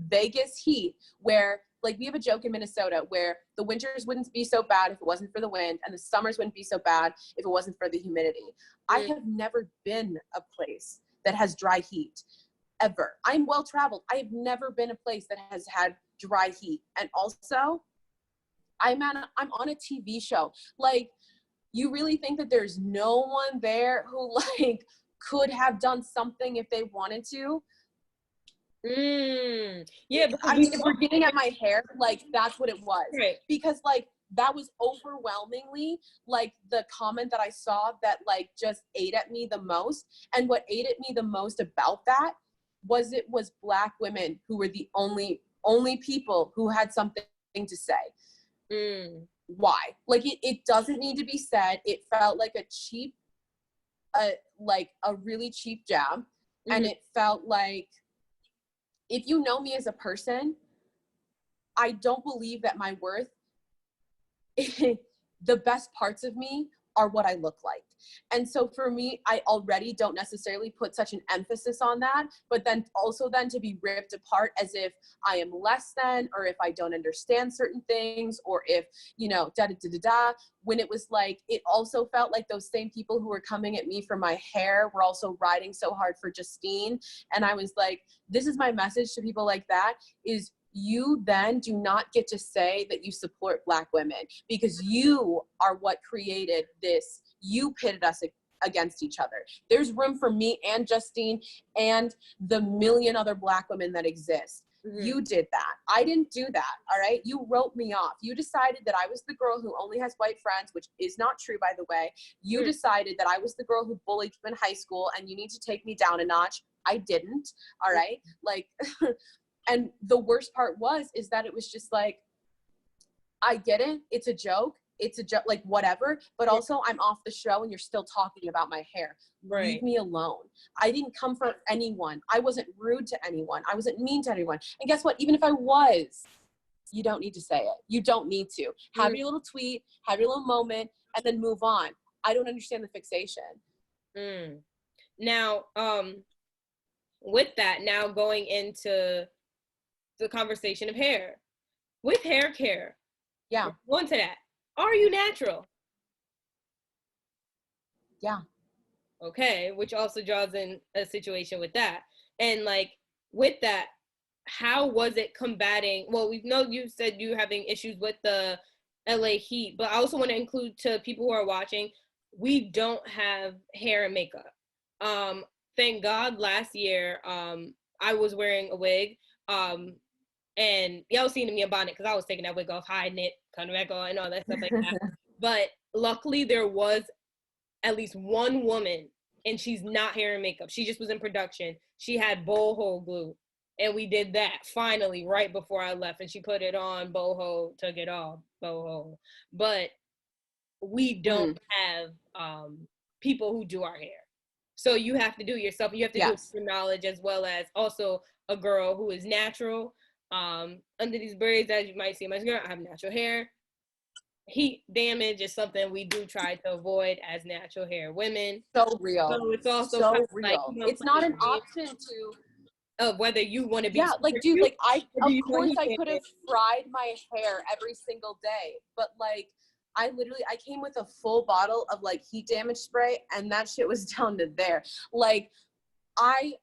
Vegas heat, where like we have a joke in Minnesota where the winters wouldn't be so bad if it wasn't for the wind, and the summers wouldn't be so bad if it wasn't for the humidity. I have never been a place that has dry heat ever. I'm well traveled. I have never been a place that has had dry heat. And also I'm on a TV show. Like, you really think that there's no one there who like could have done something if they wanted to? Yeah, I mean, if we're getting at my hair, like that's what it was. Right. Because like that was overwhelmingly like the comment that I saw that like just ate at me the most. And what ate at me the most about that was it was Black women who were the only people who had something to say. Why? Like it doesn't need to be said. It felt like a cheap, like a really cheap jab. And it felt like, if you know me as a person, I don't believe that my worth, the best parts of me are what I look like. And so for me, I already don't necessarily put such an emphasis on that, but then also then to be ripped apart as if I am less than, or if I don't understand certain things, or if, you know, when it was like, it also felt like those same people who were coming at me for my hair were also riding so hard for Justine. And I was like, this is my message to people like that, is you then do not get to say that you support Black women, because you are what created this. You pitted us against each other. There's room for me and Justine and the million other Black women that exist. You did that. I didn't do that. All right. You wrote me off. You decided that I was the girl who only has white friends, which is not true, by the way. You decided that I was the girl who bullied you in high school and you need to take me down a notch. I didn't. All right. Like, and the worst part is that it was just like, I get it. It's a joke. It's a joke, like whatever. But also I'm off the show and you're still talking about my hair. Right. Leave me alone. I didn't come for anyone. I wasn't rude to anyone. I wasn't mean to anyone. And guess what? Even if I was, you don't need to say it. You don't need to. Have your little tweet, have your little moment, and then move on. I don't understand the fixation. Now, with that, now going into the conversation of hair. With hair care. Yeah. Going to that. Are you natural? Yeah. Okay, which also draws in a situation with that. And like with that, how was it combating? Well, we know you said you having issues with the LA heat, but I also want to include to people who are watching, we don't have hair and makeup. Thank God last year, I was wearing a wig. And y'all seen me in bonnet because I was taking that wig off, hiding it, coming back on, and all that stuff like that. But luckily, there was at least one woman, and she's not hair and makeup. She just was in production. She had boho glue, and we did that finally right before I left. And she put it on, boho, took it off, boho. But we don't have people who do our hair. So you have to do it yourself. You have to do it Yes. with knowledge, as well as also a girl who is natural. Under these braids, as you might see, my girl, I have natural hair. Heat damage is something we do try to avoid as natural hair women. So real. So it's also so kind of real. like, It's not an option to. Of whether you want to be, Yeah, like, dude, like, of course I could have hair. fried my hair every single day, but like, I came with a full bottle of like heat damage spray, and that shit was down to there. Like, I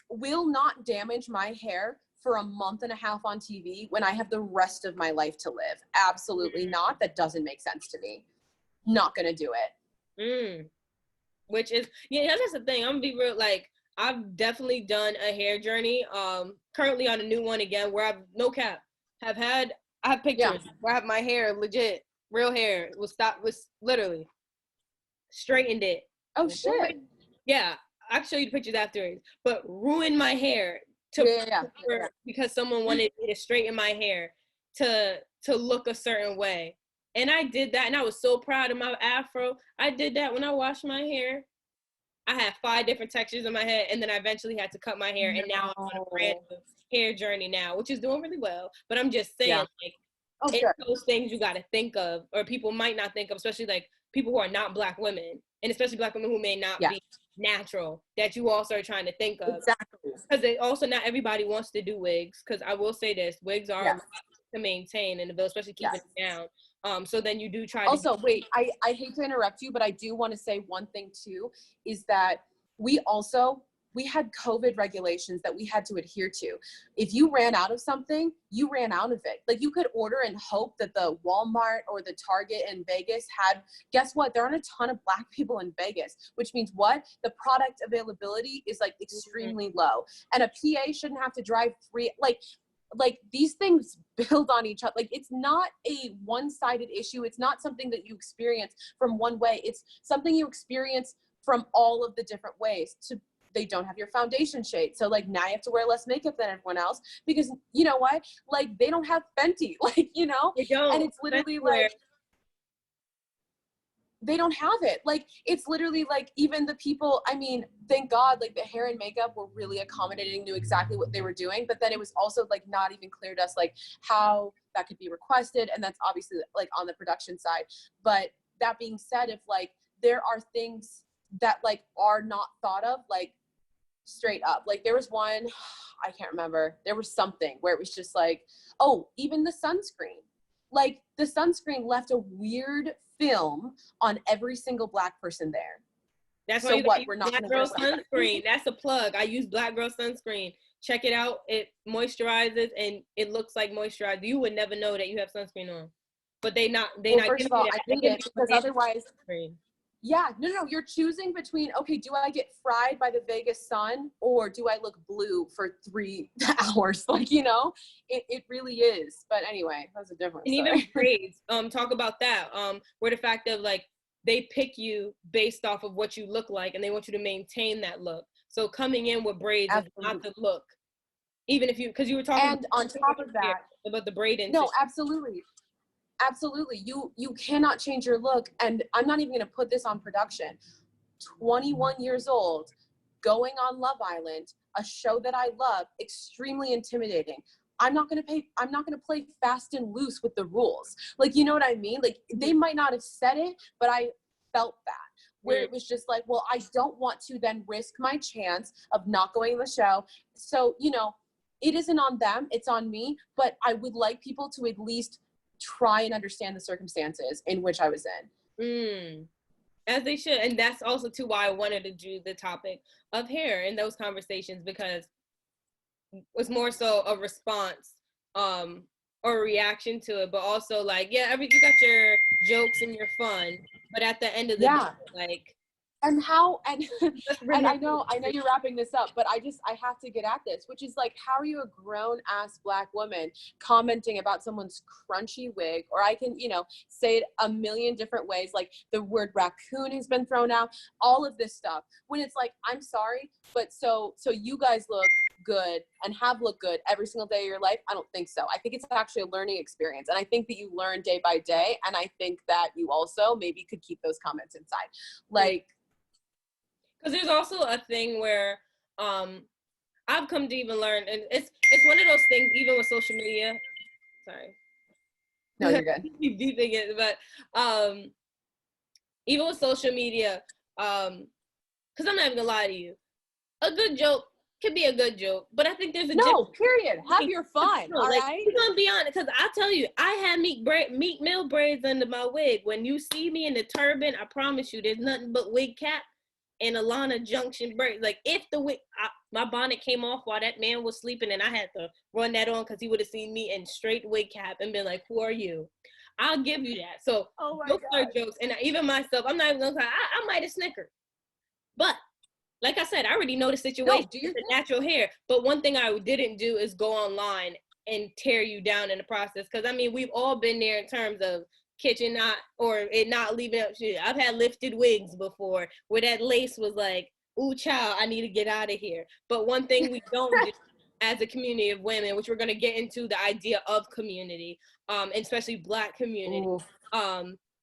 will not damage my hair for a month and a half on TV when I have the rest of my life to live. Absolutely not. That doesn't make sense to me. Not gonna do it. Which is, yeah, that's the thing. I'm gonna be real, like, I've definitely done a hair journey. Currently on a new one again, where I've, no cap, I have pictures where I have my hair legit, real hair, was literally straightened it. Oh shit. Yeah, I'll show you the pictures afterwards. But ruined my hair because someone wanted me to straighten my hair to look a certain way. And I did that, and I was so proud of my afro. I did that when I washed my hair. I had 5 different textures in my head, and then I eventually had to cut my hair, and now I'm on a brand new hair journey now, which is doing really well. But I'm just saying, like, it's those things you got to think of, or people might not think of, especially like people who are not Black women, and especially Black women who may not be natural, that you also are trying to think of. Exactly. Because also not everybody wants to do wigs, because I will say this, wigs are to maintain in the bill, especially keeping it down. So then you do try also, wait, I hate to interrupt you, but I do want to say one thing too, is that we had COVID regulations that we had to adhere to. If you ran out of something, you ran out of it. Like, you could order and hope that the Walmart or the Target in Vegas had, guess what? There aren't a ton of Black people in Vegas, which means what? The product availability is like extremely low. And a PA shouldn't have to drive like these things build on each other. Like, it's not a one-sided issue. It's not something that you experience from one way. It's something you experience from all of the different ways. They don't have your foundation shade, so like now you have to wear less makeup than everyone else, because you know what? Like, they don't have Fenty, like, you know, and it's literally like they don't have it. Like, it's literally like, even the people, I mean, thank God, like, the hair and makeup were really accommodating, knew exactly what they were doing. But then it was also like not even clear to us like how that could be requested. And that's obviously like on the production side. But that being said, if like there are things that like are not thought of, like straight up, like there was one, I can't remember, there was something where it was just like, oh, even the sunscreen. Like, the sunscreen left a weird film on every single Black person there. That's so why what? We're not Black Girl sunscreen. That's a plug. I use Black Girl sunscreen. Check it out. It moisturizes and it looks like moisturizer. You would never know that you have sunscreen on. But first of all, I need it because otherwise. Yeah, no, you're choosing between, okay, do I get fried by the Vegas sun, or do I look blue for 3 hours? Like, you know, it really is. But anyway, that's a difference. And even braids, talk about that, where the fact of like, they pick you based off of what you look like, and they want you to maintain that look. So coming in with braids is not the look, even if because you were talking. And on top of that, about the braiding. No, absolutely. You cannot change your look. And I'm not even going to put this on production. 21 years old, going on Love Island, a show that I love, extremely intimidating. I'm not going to play fast and loose with the rules. Like, you know what I mean? Like, they might not have said it, but I felt that. Where it was just like, well, I don't want to then risk my chance of not going on the show. So, you know, it isn't on them, it's on me. But I would like people to at least try and understand the circumstances in which I was in. As they should. And that's also too why I wanted to do the topic of hair in those conversations, because it was more so a response or a reaction to it, but also like, you got your jokes and your fun, but at the end of the day, like, and I know you're wrapping this up, but I have to get at this, which is like, how are you a grown ass Black woman commenting about someone's crunchy wig? Or I can, you know, say it a million different ways. Like, the word raccoon has been thrown out, all of this stuff, when it's like, I'm sorry, but so you guys look good and have looked good every single day of your life? I don't think so. I think it's actually a learning experience. And I think that you learn day by day. And I think that you also maybe could keep those comments inside. Like, Because there's also a thing where I've come to even learn, and it's one of those things, even with social media. Sorry. No, you're good. You do think it, but even with social media, because I'm not even gonna lie to you, a good joke can be a good joke, but I think there's a period. Have your fun, all like, right? We're gonna be honest, because I tell you, I had Meek Mill braids under my wig. When you see me in the turban, I promise you, there's nothing but wig cap and Alana Junction braids. Like, if the wig, my bonnet came off while that man was sleeping, and I had to run that on because he would have seen me in straight wig cap and been like, "Who are you?" I'll give you that. So those are jokes, and even myself, I'm not even gonna cry. I might have snickered, but like I said, I already know the situation. It's a natural hair. But one thing I didn't do is go online and tear you down in the process. Because, I mean, we've all been there in terms of kitchen or it not leaving up shit. I've had lifted wigs before where that lace was like, ooh, child, I need to get out of here. But one thing we don't do as a community of women, which we're going to get into the idea of community, especially Black community,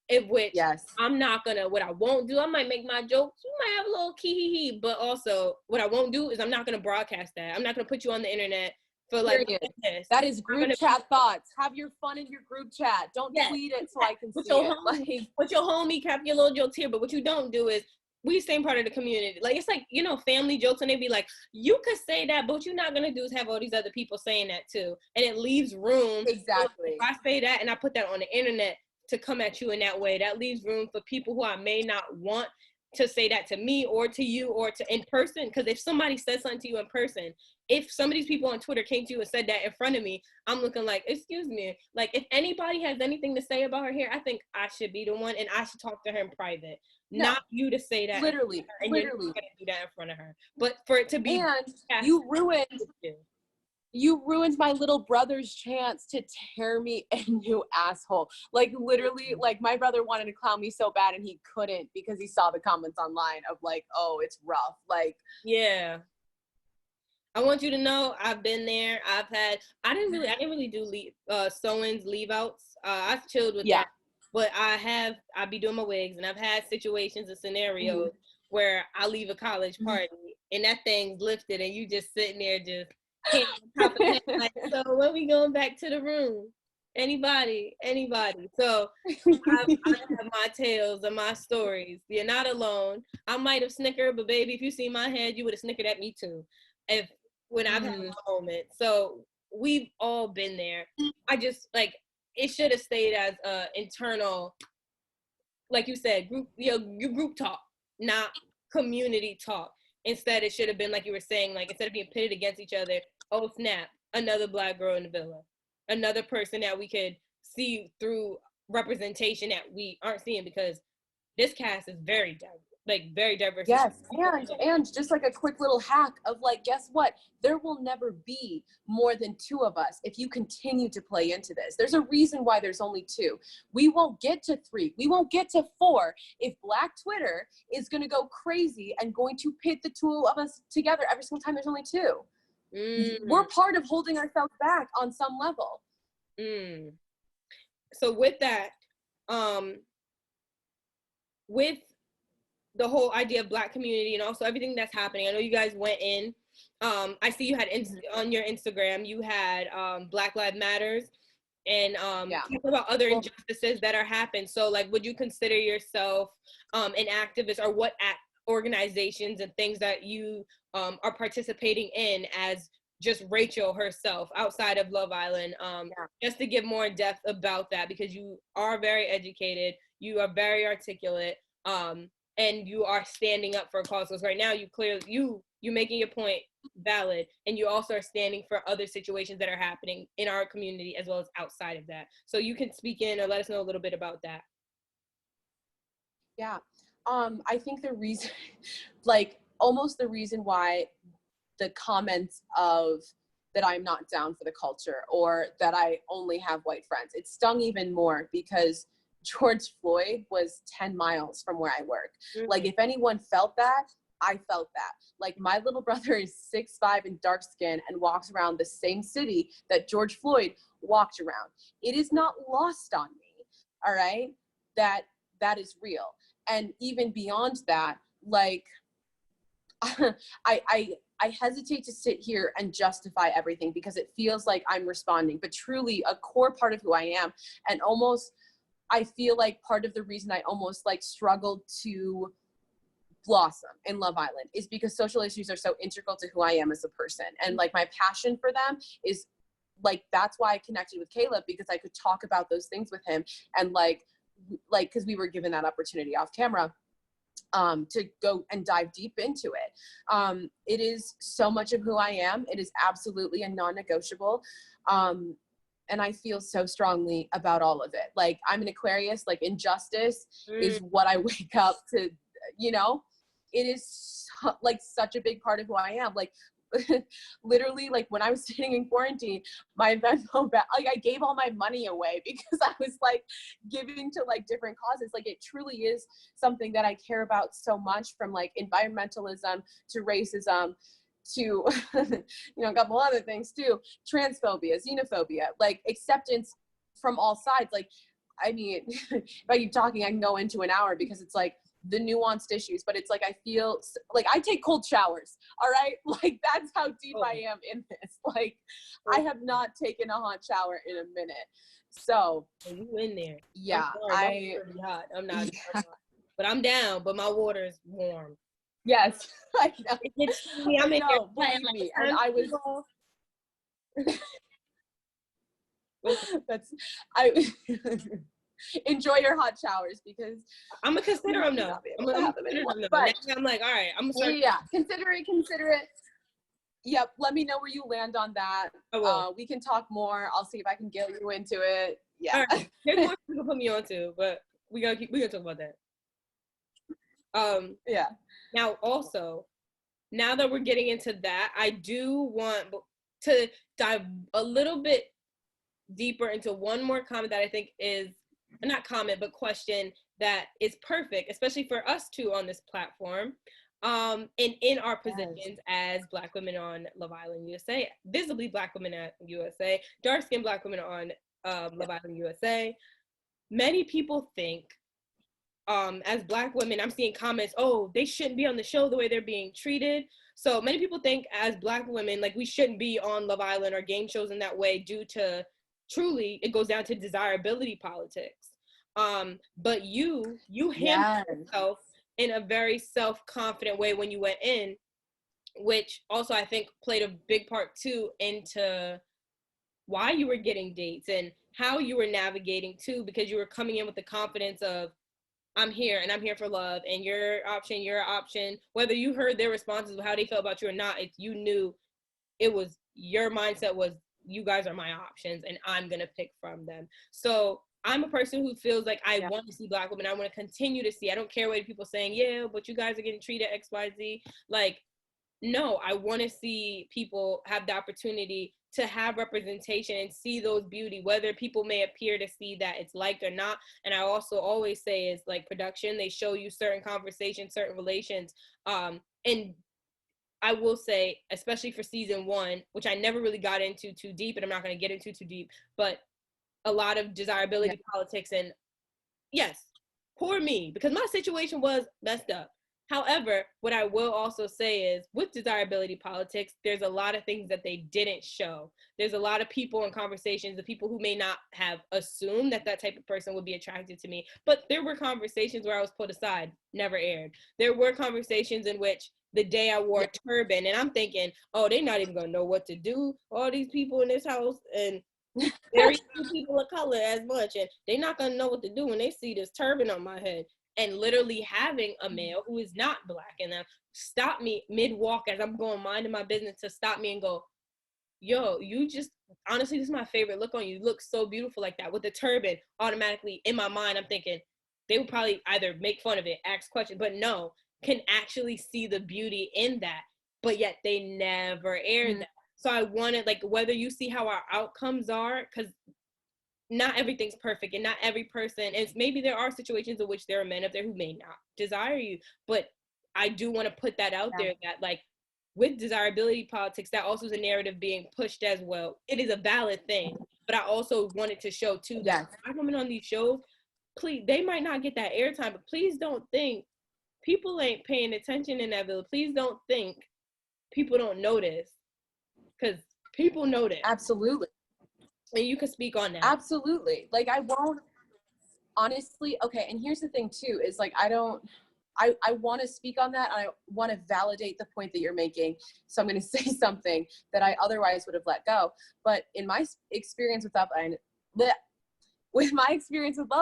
in which I'm not gonna, what I won't do, I might make my jokes, you might have a little key, but also what I won't do is I'm not gonna broadcast that. I'm not gonna put you on the internet for like this. That is group chat thoughts. Have your fun in your group chat. Don't tweet it so I can see it. Homie, put your homie, cap your little jokes here, but what you don't do is, we same part of the community. Like, it's like, you know, family jokes, and they be like, you could say that, but what you're not gonna do is have all these other people saying that too. And it leaves room. Exactly. If I say that and I put that on the internet to come at you in that way, that leaves room for people who I may not want to say that to me or to you or to in person. Because if somebody says something to you in person, if some of these people on Twitter came to you and said that in front of me, I'm looking like, excuse me, like, if anybody has anything to say about her hair, I think I should be the one, and I should talk to her in private, not you to say that. Literally. You're not gonna do that in front of her. But for it to be, and you ruined my little brother's chance to tear me a new asshole. Like, literally, like, my brother wanted to clown me so bad and he couldn't because he saw the comments online of like, oh, it's rough. Like, yeah. I want you to know I've been there. I didn't really do sew-ins, leave outs. I've chilled with that. But I be doing my wigs, and I've had situations and scenarios where I leave a college party and that thing's lifted and you just sitting there just like, so when we going back to the room? Anybody? So I have my tales and my stories. You're not alone. I might have snickered, but baby, if you see my head, you would have snickered at me too. When I've had a moment. So we've all been there. I just, like, it should have stayed as internal, like you said, group talk, not community talk. Instead, it should have been, like you were saying, like, instead of being pitted against each other, oh snap, another Black girl in the villa, another person that we could see through representation that we aren't seeing, because this cast is very diverse. Yes, and just like a quick little hack of like, guess what? There will never be more than 2 of us if you continue to play into this. There's a reason why there's only 2. We won't get to 3. We won't get to 4 if Black Twitter is going to go crazy and going to pit the 2 of us together every single time there's only 2. We're part of holding ourselves back on some level. So with that, with the whole idea of Black community and also everything that's happening, I know you guys went in, I see you had on your Instagram, you had Black Lives Matters and talking about other injustices that are happening. So, like, would you consider yourself an activist, or what organizations and things that you are participating in as just Rachel herself outside of Love Island, just to give more depth about that, because you are very educated, you are very articulate, and you are standing up for a cause. Because right now, you're making your point valid, and you also are standing for other situations that are happening in our community as well as outside of that. So you can speak in or let us know a little bit about that. Yeah, I think the reason, like, almost the reason why the comments of that I'm not down for the culture or that I only have white friends, it stung even more because George Floyd was 10 miles from where I work. Like, if anyone felt that, I felt that. Like, my little brother is 6'5" and dark skin and walks around the same city that George Floyd walked around. It is not lost on me, all right, that is real. And even beyond that, like, I hesitate to sit here and justify everything because it feels like I'm responding, but truly a core part of who I am, and almost I feel like part of the reason I almost like struggled to blossom in Love Island is because social issues are so integral to who I am as a person, and like my passion for them is like, that's why I connected with Caleb, because I could talk about those things with him, and like because we were given that opportunity off camera to go and dive deep into it. It is so much of who I am. It is absolutely a non-negotiable. And I feel so strongly about all of it. Like, I'm an Aquarius, like injustice is what I wake up to, you know, it is like such a big part of who I am. Like, literally, like when I was sitting in quarantine, my Venmo back, like I gave all my money away because I was like giving to like different causes. Like, it truly is something that I care about so much, from like environmentalism to racism to you know, a couple other things too, transphobia, xenophobia, like acceptance from all sides. Like, I mean, if I keep talking, I can go into an hour because it's like the nuanced issues, but it's like, I feel like I take cold showers. All right. Like, that's how deep I am in this. Like, I have not taken a hot shower in a minute. So you in there. Yeah. I'm hot. I'm not, but I'm down, but my water is warm. Yes. I know. It's me. I'm in there. Believe me. And I was enjoy your hot showers, because I'm gonna consider them though. I'm like, all right, I'm gonna start. Yeah, consider it. Yep, let me know where you land on that. We can talk more. I'll see if I can get you into it. Yeah. All right. There's more you can put me on to, but we gonna talk about that. Yeah. Now also, now that we're getting into that, I do want to dive a little bit deeper into one more comment that I think is not comment, but question that is perfect, especially for us two on this platform, and in our positions as Black women on Love Island USA, visibly Black women at USA, dark-skinned Black women on Love Island USA. Many people think, as Black women, I'm seeing comments, oh, they shouldn't be on the show the way they're being treated. So many people think as Black women, like, we shouldn't be on Love Island or game shows in that way due to, truly, it goes down to desirability politics. But you handled yourself in a very self-confident way when you went in, which also I think played a big part too into why you were getting dates and how you were navigating too, because you were coming in with the confidence of, I'm here and I'm here for love, and your option, whether you heard their responses of how they felt about you or not, if you knew it was your mindset was, you guys are my options and I'm gonna pick from them. So I'm a person who feels like I want to see Black women. I want to continue to see. I don't care what people saying, yeah, but you guys are getting treated XYZ. Like, no, I want to see people have the opportunity to have representation and see those beauty, whether people may appear to see that it's liked or not. And I also always say is like production, they show you certain conversations, certain relations. And I will say, especially for season 1, which I never really got into too deep, and I'm not going to get into too deep, but a lot of desirability politics, and yes, poor me, because my situation was messed up. However, what I will also say is with desirability politics, there's a lot of things that they didn't show. There's a lot of people in conversations, the people who may not have assumed that that type of person would be attracted to me, but there were conversations where I was put aside, never aired. There were conversations in which the day I wore a turban, and I'm thinking, oh, they're not even gonna know what to do, all these people in this house, and very few people of color as much, and they're not gonna know what to do when they see this turban on my head. And literally having a male who is not Black in them stop me mid-walk as I'm going minding my business, to stop me and go, yo, you just, honestly, this is my favorite look on you. You look so beautiful like that with the turban. Automatically in my mind, I'm thinking they would probably either make fun of it, ask questions, but no, can actually see the beauty in that. But yet they never aired that. So I wanted, like, whether you see how our outcomes are, because not everything's perfect and not every person, and maybe there are situations in which there are men up there who may not desire you, but I do want to put that out there that, like, with desirability politics, that also is a narrative being pushed as well. It is a valid thing, but I also wanted to show too that Black women on these shows, please, they might not get that airtime, but please don't think people ain't paying attention in that villa. Please don't think people don't notice, because people notice. Absolutely. And you can speak on that. Absolutely. Like, I won't, honestly, okay, and here's the thing too, is like, I want to speak on that. I want to validate the point that you're making. So I'm going to say something that I otherwise would have let go. But in my experience with Love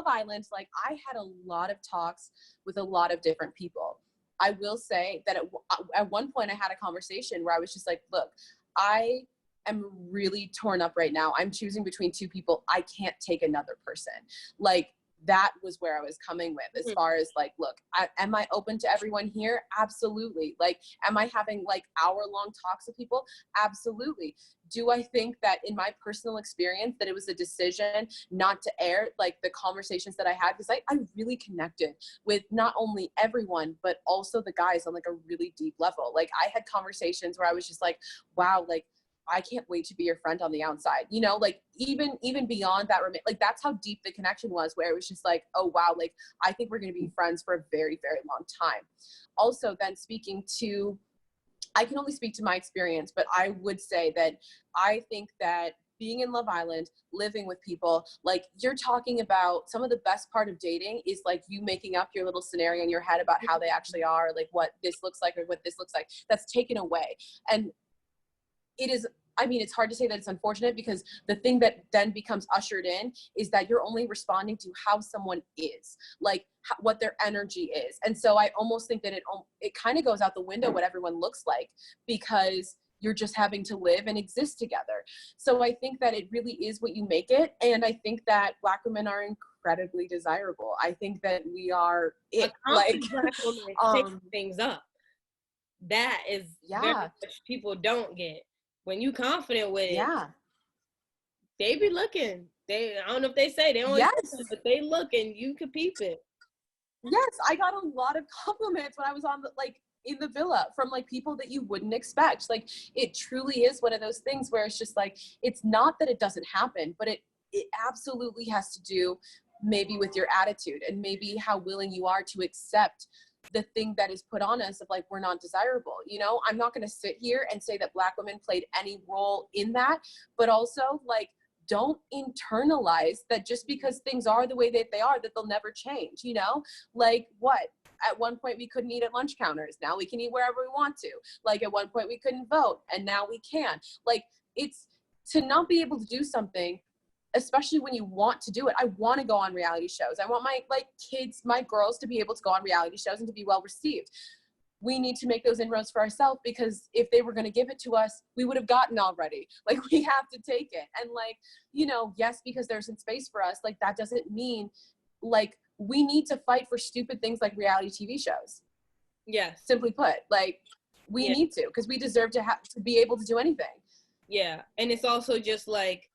Island, like, I had a lot of talks with a lot of different people. I will say that at one point I had a conversation where I was just like, look, I am really torn up right now. I'm choosing between two people. I can't take another person. Like, that was where I was coming with, as far as like, look, am I open to everyone here? Absolutely. Like, am I having like hour-long talks with people? Absolutely. Do I think that in my personal experience that it was a decision not to air like the conversations that I had? Because I really connected with not only everyone, but also the guys on like a really deep level. Like, I had conversations where I was just like, wow, like, I can't wait to be your friend on the outside, you know, like even beyond that, like, that's how deep the connection was, where it was just like, oh wow, like, I think we're going to be friends for a very, very long time. Also, then I can only speak to my experience, but I would say that I think that being in Love Island, living with people, like, you're talking about some of the best part of dating is like you making up your little scenario in your head about how they actually are, like what this looks like or what this looks like. That's taken away. And it is, I mean, it's hard to say that it's unfortunate, because the thing that then becomes ushered in is that you're only responding to how someone is, like what their energy is. And so I almost think that it kind of goes out the window what everyone looks like, because you're just having to live and exist together. So I think that it really is what you make it. And I think that Black women are incredibly desirable. I think that we are it. Like, Black women take things up. That is very much people don't get. When you confident with it, they be looking. I don't know if they say they don't, but they look and you can peep it. Yes, I got a lot of compliments when I was on in the villa from like people that you wouldn't expect. Like, it truly is one of those things where it's just like, it's not that it doesn't happen, but it absolutely has to do maybe with your attitude and maybe how willing you are to accept the thing that is put on us of like, we're not desirable. You know, I'm not going to sit here and say that Black women played any role in that, but also like, don't internalize that just because things are the way that they are, that they'll never change, you know? Like, what? At one point we couldn't eat at lunch counters. Now we can eat wherever we want to. Like, at one point we couldn't vote, and now we can. Like, it's to not be able to do something, especially when you want to do it. I want to go on reality shows. I want my kids, my girls, to be able to go on reality shows and to be well received. We need to make those inroads for ourselves, because if they were going to give it to us, we would have gotten already. Like, we have to take it. And like, you know, yes, because there's some space for us, like, that doesn't mean like we need to fight for stupid things like reality TV shows. Yeah. Simply put, like, we need to, because we deserve to be able to do anything. Yeah. And it's also just like,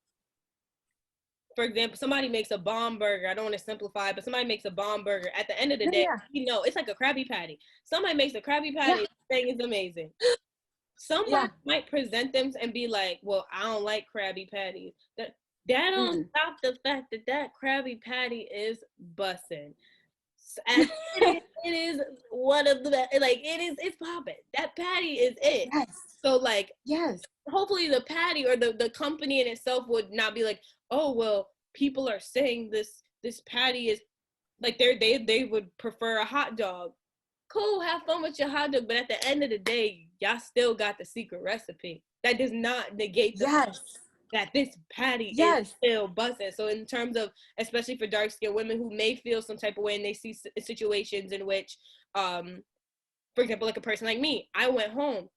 for example, somebody makes a bomb burger. I don't want to simplify, but somebody makes a bomb burger. At the end of the day, you know, it's like a Krabby Patty. Somebody makes a Krabby Patty, thing is amazing. Somebody might present them and be like, well, I don't like Krabby Patties. That don't stop the fact that Krabby Patty is bussin'. It is one of the best. Like, it's popping. That patty is it. Yes. So like, hopefully the patty or the company in itself would not be like, oh well, people are saying this patty is like, they would prefer a hot dog. Cool, have fun with your hot dog, but at the end of the day, y'all still got the secret recipe. That does not negate the fact that this patty is still busting. So in terms of, especially for dark-skinned women who may feel some type of way and they see situations in which, for example, like a person like me, I went home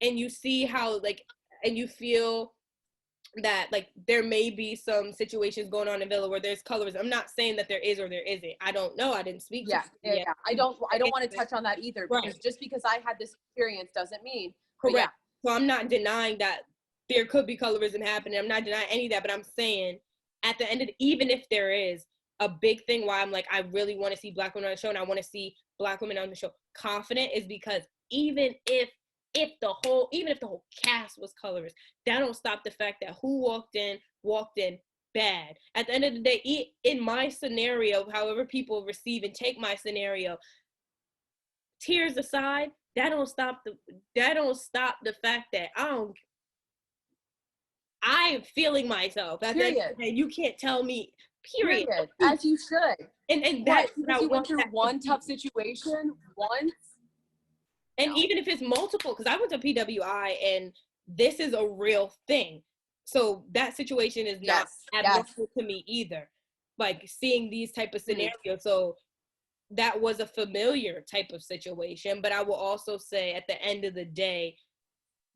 and you see how like, and you feel that like there may be some situations going on in Villa where there's colorism. I'm not saying that there is or there isn't. I don't know. I didn't speak to yet. I don't want to touch on that either, because just because I had this experience doesn't mean. Correct. So I'm not denying that there could be colorism happening. I'm not denying any of that, but I'm saying at the end of even if there is, a big thing why I'm like, I really want to see Black women on the show and I want to see Black women on the show confident is because even if the whole cast was colorist, that don't stop the fact that who walked in bad. At the end of the day, in my scenario, however people receive and take my scenario, tears aside, that don't stop the fact that I'm feeling myself. Period. And you can't tell me, period. As you should. And that's because you went through one tough situation once. And even if it's multiple, because I went to PWI and this is a real thing. So that situation is not abnormal to me either. Like seeing these type of scenarios. So that was a familiar type of situation. But I will also say at the end of the day,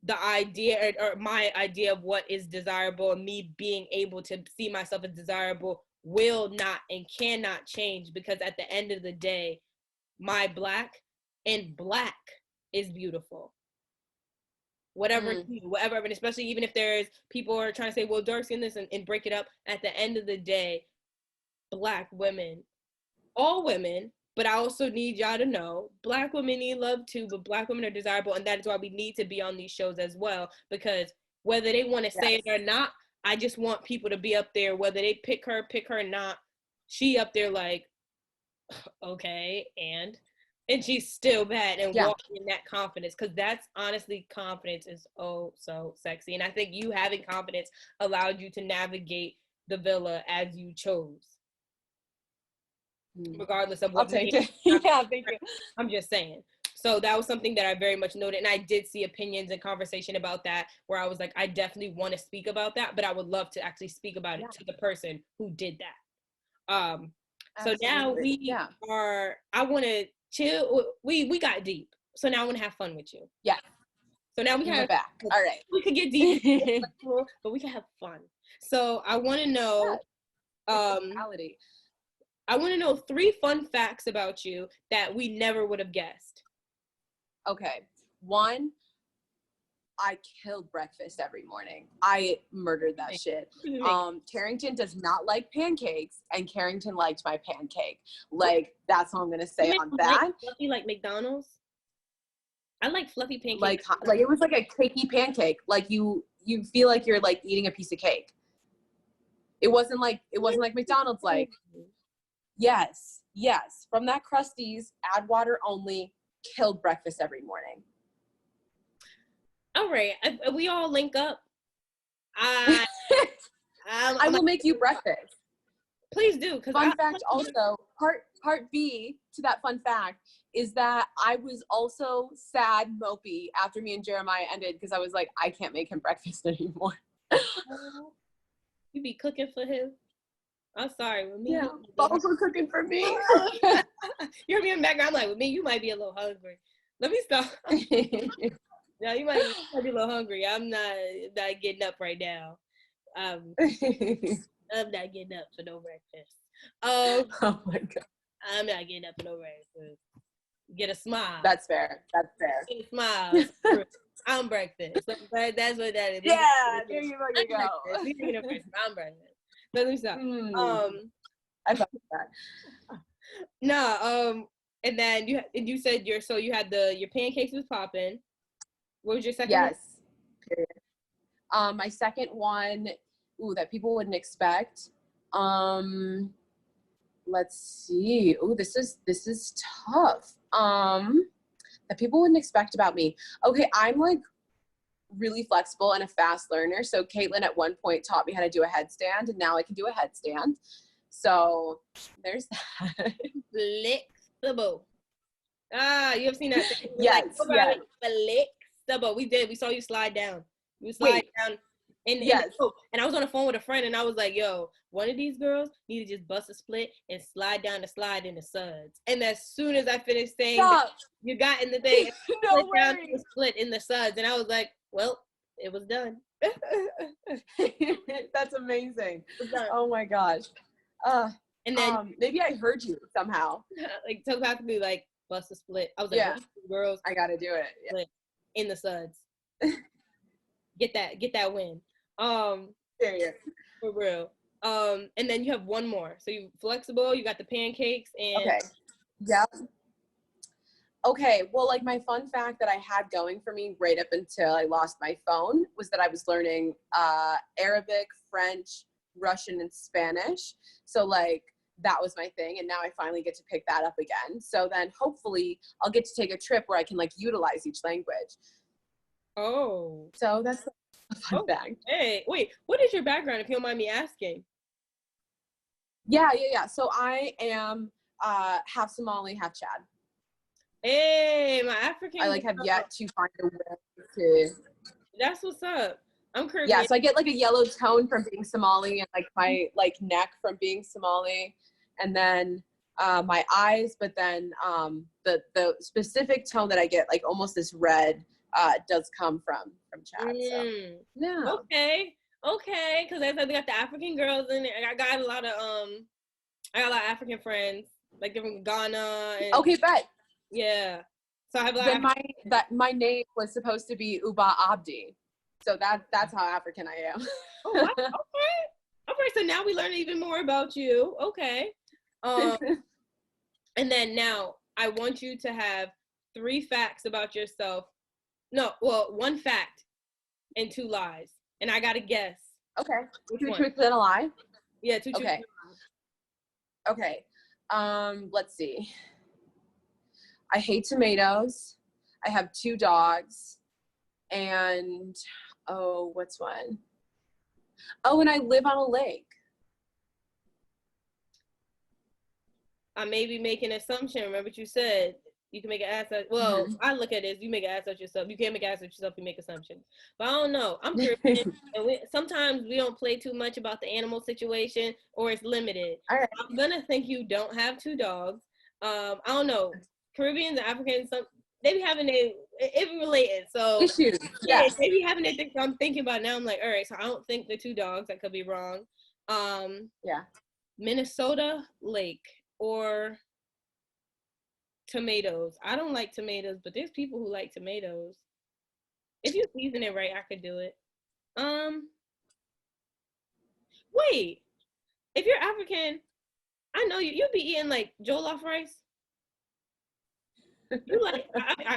the idea or my idea of what is desirable and me being able to see myself as desirable will not and cannot change, because at the end of the day, my black is beautiful. Whatever, and especially even if there's people are trying to say, well, dark skin this and break it up. At the end of the day, black women, all women, but I also need y'all to know, black women need love too, but black women are desirable, and that is why we need to be on these shows as well, because whether they want to say it or not, I just want people to be up there, whether they pick her or not, she up there like, okay, and she's still bad and walking in that confidence, because that's honestly, confidence is oh so sexy. And I think you having confidence allowed you to navigate the villa as you chose, regardless of what. I'll take it. Yeah, thank you. I'm just saying. So that was something that I very much noted, and I did see opinions and conversation about that where I was like, I definitely want to speak about that, but I would love to actually speak about it to the person who did that. So now we are, I want to chill. We got deep. So now I want to have fun with you. Yeah. So now we have back. All right. We could get deep, but we can have fun. So I want to know, I want to know 3 fun facts about you that we never would have guessed. Okay. 1, I killed breakfast every morning. I murdered that shit. Carrington does not like pancakes, and Carrington liked my pancake. Like, that's all I'm gonna say on that. Fluffy like McDonald's? I like fluffy pancakes. Like it was like a cakey pancake. Like you feel like you're like eating a piece of cake. It wasn't like McDonald's like. Yes. From that Krusty's, add water only, killed breakfast every morning. All right, if we all link up, I will make you breakfast. Please do. Fun fact also, part B to that fun fact is that I was also sad, mopey after me and Jeremiah ended, because I was like, I can't make him breakfast anymore. You be cooking for him? I'm sorry, with me. Yeah, also cooking for me. You heard me in the background, I'm like, with me, you might be a little hungry. Let me stop. Yeah, you might be a little hungry. I'm not getting up right now. I'm not getting up for no breakfast. Oh my God. I'm not getting up for no breakfast. Get a smile. That's fair. Get a smile. I'm breakfast. So that's what that is. Yeah, there you go. I'm breakfast. Let me stop. I thought that. No, and then you said you had your pancakes was popping. What was your second one? Yes. Period. My second one, that people wouldn't expect. Let's see. This is tough. That people wouldn't expect about me. Okay, I'm like really flexible and a fast learner. So Caitlin at one point taught me how to do a headstand, and now I can do a headstand. So there's that. Flexible. You have seen that? Yes. Flexible. We saw you slide down. You slide down. And I was on the phone with a friend, and I was like, yo, one of these girls need to just bust a split and slide down the slide in the suds. And as soon as I finished saying that, you got in the thing, no down to the split in the suds. And I was like, well, it was done. That's amazing. Oh my gosh. And then maybe I heard you somehow. Like telepathically, like bust a split. I was like, girls, I gotta do it. Yeah. In the suds. Get that win. For real. And then you have one more. So you flexible, you got the pancakes and okay. Yep. Okay, well, like my fun fact that I had going for me right up until I lost my phone was that I was learning Arabic, French, Russian, and Spanish. So like that was my thing. And now I finally get to pick that up again. So then hopefully I'll get to take a trip where I can like utilize each language. Oh. So that's a fun fact. Hey, wait, what is your background, if you don't mind me asking? Yeah. So I am half Somali, half Chad. Hey, my African I like have yet to find a way to. That's what's up. I'm Caribbean. Yeah, so I get like a yellow tone from being Somali, and like my like neck from being Somali, and then my eyes, but then the specific tone that I get, like almost this red, does come from Chad. So yeah. Okay, because I said we got the African girls in it. I got a lot of African friends, like different Ghana and Okay, bet. Yeah. So I have then my name was supposed to be Uba Abdi. So that's how African I am. Oh, wow. Okay. So now we learn even more about you. Okay. And then now I want you to have 3 facts about yourself. No, well, 1 fact and 2 lies. And I gotta guess. Okay. 2 truths and a lie? Yeah, 2 truths okay. and a lie. Okay. Let's see. I hate tomatoes. I have 2 dogs. And what's one? Oh, and I live on a lake. I may be making an assumption. Remember what you said. You can make an ass out. Well, I look at it as you make an ass out yourself. You can't make an ass out yourself. You make assumptions. But I don't know. I'm Caribbean, and sometimes we don't play too much about the animal situation, or it's limited. All right. I'm gonna think you don't have 2 dogs. I don't know. Caribbeans and Africans, they be having it related. So issues. Yeah, they be having their things. So I'm thinking about it now. I'm like, all right. So I don't think the 2 dogs. I could be wrong. Yeah. Minnesota lake or tomatoes. I don't like tomatoes, but there's people who like tomatoes. If you season it right, I could do it. Wait. If you're African, I know you'd be eating like jollof rice. You like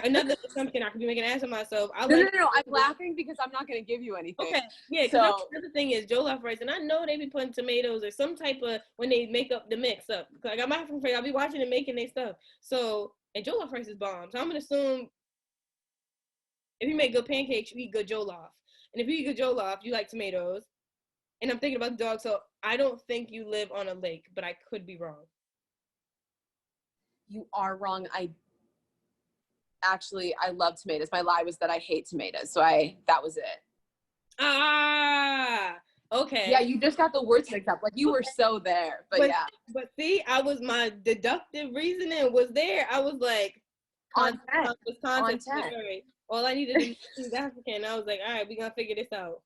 another assumption. I could be making an ass of myself. No. I'm laughing because I'm not going to give you anything. Okay, yeah. Because the thing is jollof rice, and I know they be putting tomatoes or some type of when they make up the mix up. Like I'm African, I'll be watching them making their stuff. So and jollof rice is bomb. So I'm gonna assume if you make good pancakes, you eat good jollof, and if you eat good jollof, you like tomatoes. And I'm thinking about the dog, so I don't think you live on a lake, but I could be wrong. You are wrong. I love tomatoes. My lie was that I hate tomatoes. So that was it. Ah, okay. Yeah, you just got the words mixed up. Like you were so there, but yeah. But see, my deductive reasoning was there. I was like, context. All I needed to be African. I was like, all right, we're gonna figure this out.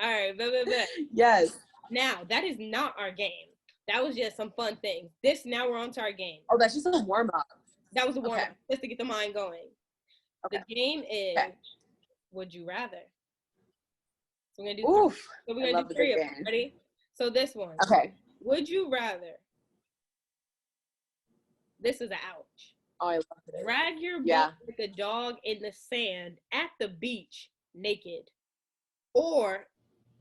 All right, bet. Yes. Now that is not our game. That was just some fun things. Now we're on to our game. Oh, that's just a warm up. That was a warm up just to get the mind going. Okay. The game is Would You Rather. So we're gonna do 3 of them. Ready? So this one. Okay. Would you rather? This is an ouch. Oh, I love it. Drag your butt like a dog in the sand at the beach naked, or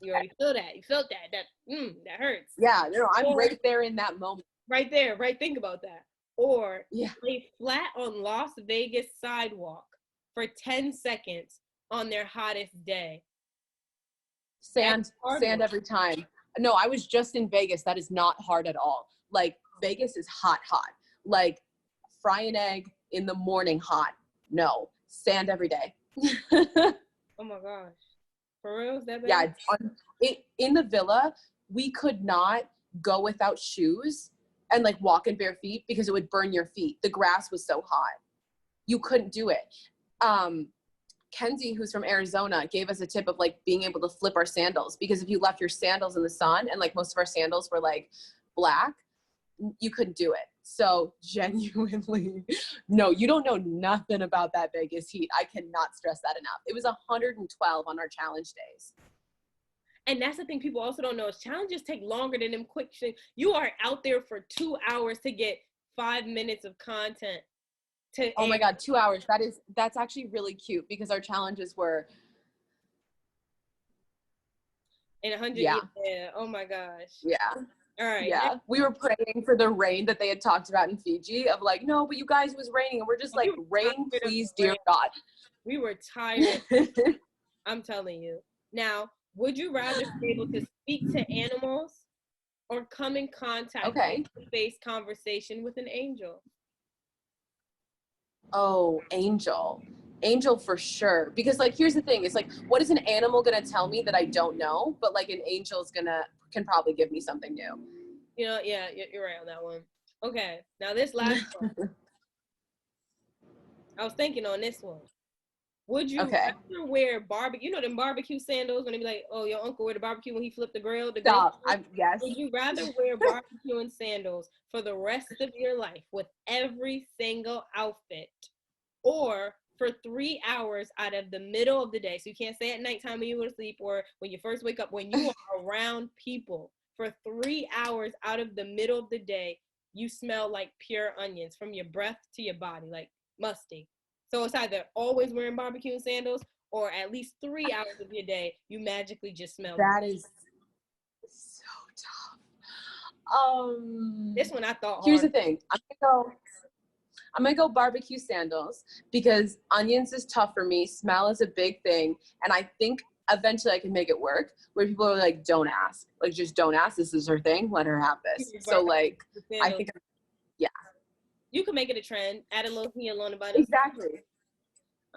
you already feel that. You felt that. That hurts. Yeah, no, I'm right there in that moment. Right there, right? Think about that. Or lay flat on Las Vegas sidewalk for 10 seconds on their hottest day. Sand every time. No, I was just in Vegas. That is not hard at all. Like Vegas is hot. Like fry an egg in the morning hot. No, sand every day. Oh my gosh. For real? Is that bad? Yeah, in the villa, we could not go without shoes and like walk in bare feet because it would burn your feet. The grass was so hot. You couldn't do it. Kenzie, who's from Arizona, gave us a tip of like being able to flip our sandals, because if you left your sandals in the sun, and like most of our sandals were like black, you couldn't do it. So genuinely, no, you don't know nothing about that Vegas heat. I cannot stress that enough. It was 112 on our challenge days. And that's the thing people also don't know is challenges take longer than them quick shit. You are out there for 2 hours to get 5 minutes of content. Oh my God, 2 hours. That's actually really cute because our challenges were in 100 years. Yeah. Oh my gosh. Yeah. All right. Yeah, we were praying for the rain that they had talked about in Fiji of like, no, but you guys, it was raining. And we're just like, rain, please, dear God. We were tired. I'm telling you. Now, would you rather be able to speak to animals or come in contact face-to-face conversation with an angel? Oh, angel. Angel for sure. Because like, here's the thing. It's like, what is an animal going to tell me that I don't know? But like an angel's can probably give me something new. You know, yeah, you're right on that one. Okay. Now this last one. I was thinking on this one. Would you rather wear barbecue? You know them barbecue sandals when they be like, "Oh, your uncle wear the barbecue when he flipped the grill." Stop. Yes. Would you rather wear barbecue and sandals for the rest of your life with every single outfit, or for 3 hours out of the middle of the day? So you can't say at nighttime when you go to sleep or when you first wake up. When you are around people for 3 hours out of the middle of the day, you smell like pure onions from your breath to your body, like musty. So it's either always wearing barbecue and sandals, or at least 3 hours of your day, you magically just smell. That is so tough. This one I thought. Here's the thing. I'm gonna go barbecue sandals because onions is tough for me. Smell is a big thing, and I think eventually I can make it work. Where people are like, "Don't ask. Like, just don't ask. This is her thing. Let her have this." So like, I think, yeah. You can make it a trend. Add a little hyaluronic body. Exactly.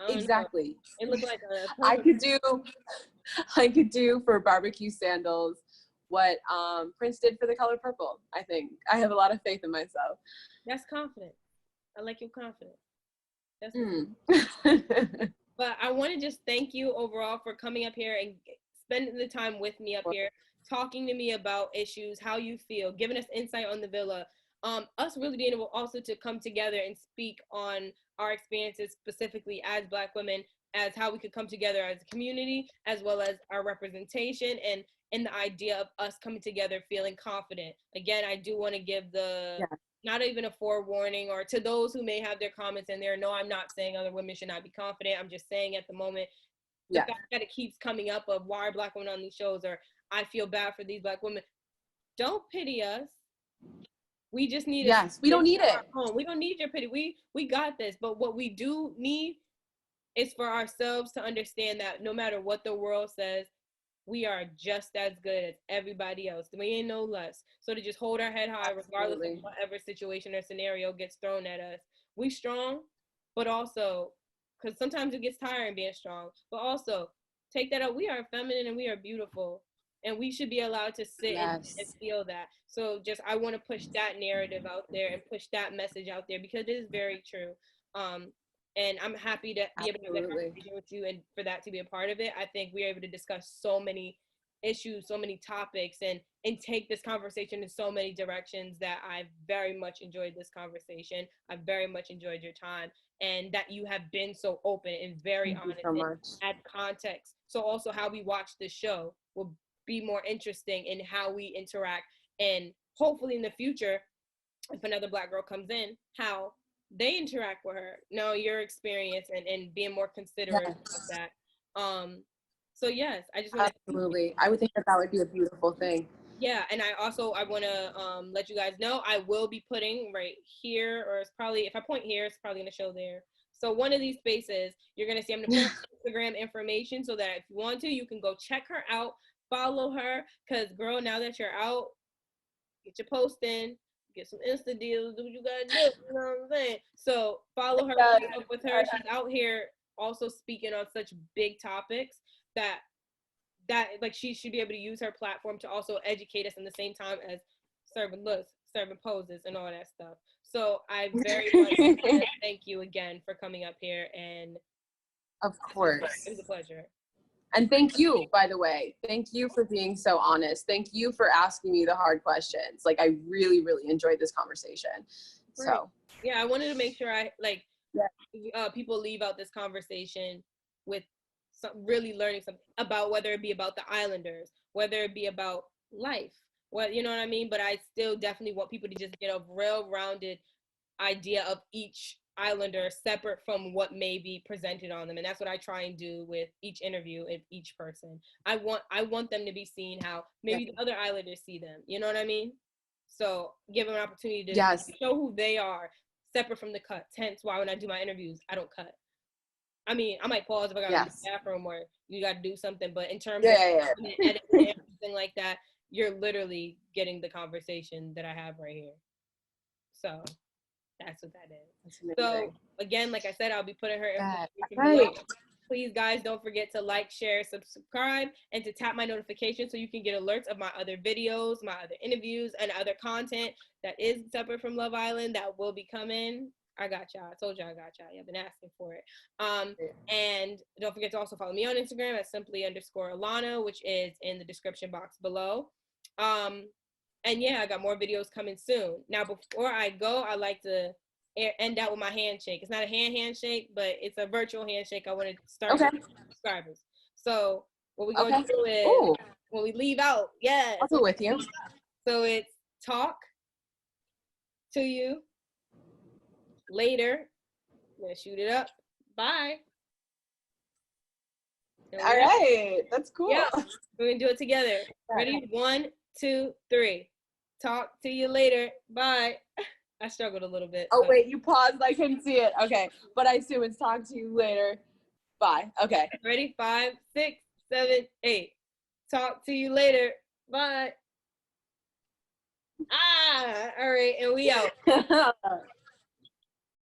Exactly. It looked like I could do for barbecue sandals what Prince did for The Color Purple. I think I have a lot of faith in myself. That's confident. I like your confidence. That's But I want to just thank you overall for coming up here and spending the time with me up here, talking to me about issues, how you feel, giving us insight on the villa. Us really being able also to come together and speak on our experiences specifically as Black women, as how we could come together as a community, as well as our representation and the idea of us coming together feeling confident. Again, I do want to give not even a forewarning, or to those who may have their comments in there. No, I'm not saying other women should not be confident. I'm just saying at the moment, the fact that it keeps coming up of why are Black women on these shows, or I feel bad for these Black women. Don't pity us. We just need we don't need it. We don't need your pity. We got this. But what we do need is for ourselves to understand that no matter what the world says, we are just as good as everybody else. We ain't no less. So to just hold our head high, regardless of whatever situation or scenario gets thrown at us. We strong, but also, because sometimes it gets tiring being strong, but also take that out. We are feminine and we are beautiful. And we should be allowed to sit and feel that. So just, I want to push that narrative out there and push that message out there because it is very true. And I'm happy to be able to have that conversation with you and for that to be a part of it. I think we're able to discuss so many issues, so many topics, and take this conversation in so many directions that I very much enjoyed this conversation. I very much enjoyed your time, and that you have been so open and very honest and add context. So also how we watch this show will be more interesting in how we interact, and hopefully in the future, if another Black girl comes in, how they interact with her. Know your experience and being more considerate of that. So yes, I just want absolutely. I would think that would be a beautiful thing. Yeah, and I want to let you guys know I will be putting right here, or it's probably, if I point here, it's probably gonna show there. So one of these spaces, you're gonna see I'm gonna put Instagram information so that if you want to, you can go check her out, follow her, because girl, now that you're out, get your post in, get some Insta deals, do what you gotta do, you know what I'm saying? So follow her, keep up with her. She's out here also speaking on such big topics that like she should be able to use her platform to also educate us in the same time as serving looks, serving poses, and all that stuff. So I very much thank you again for coming up here, and of course, it was a pleasure. And thank you, by the way. Thank you for being so honest. Thank you for asking me the hard questions. Like, I really, really enjoyed this conversation. Right. So yeah, I wanted to make sure people leave out this conversation with really learning something about, whether it be about the Islanders, whether it be about life, you know what I mean? But I still definitely want people to just get a well-rounded idea of each Islander separate from what may be presented on them. And that's what I try and do with each interview of each person. I want them to be seen how maybe the other Islanders see them. You know what I mean? So give them an opportunity to show who they are, separate from the cut. Hence why when I do my interviews, I don't cut. I mean, I might pause if I got to use the bathroom or you got to do something, but in terms of editing and everything like that, you're literally getting the conversation that I have right here. So that's what that is. So again, like I said, I'll be putting her information below. Please, guys, don't forget to like, share, subscribe, and to tap my notifications so you can get alerts of my other videos, my other interviews, and other content that is separate from Love Island that will be coming. I got y'all. I told y'all I got y'all. Y'all been asking for it. And don't forget to also follow me on Instagram at simply_Alana, which is in the description box below. And yeah, I got more videos coming soon. Now, before I go, I like to end out with my handshake. It's not a handshake, but it's a virtual handshake. I want to start with subscribers. So what we're going to do is when we leave out, I'll go with you. So it's talk to you later. I'm going to shoot it up. Bye. All right. That's cool. Yeah, we're going to do it together. Ready? 1, 2, 3. Talk to you later. Bye. I struggled a little bit. Oh, wait, you paused. I couldn't see it. Okay. But I assume it's talk to you later. Bye. Okay. Ready? 5, 6, 7, 8. Talk to you later. Bye. All right. And we out.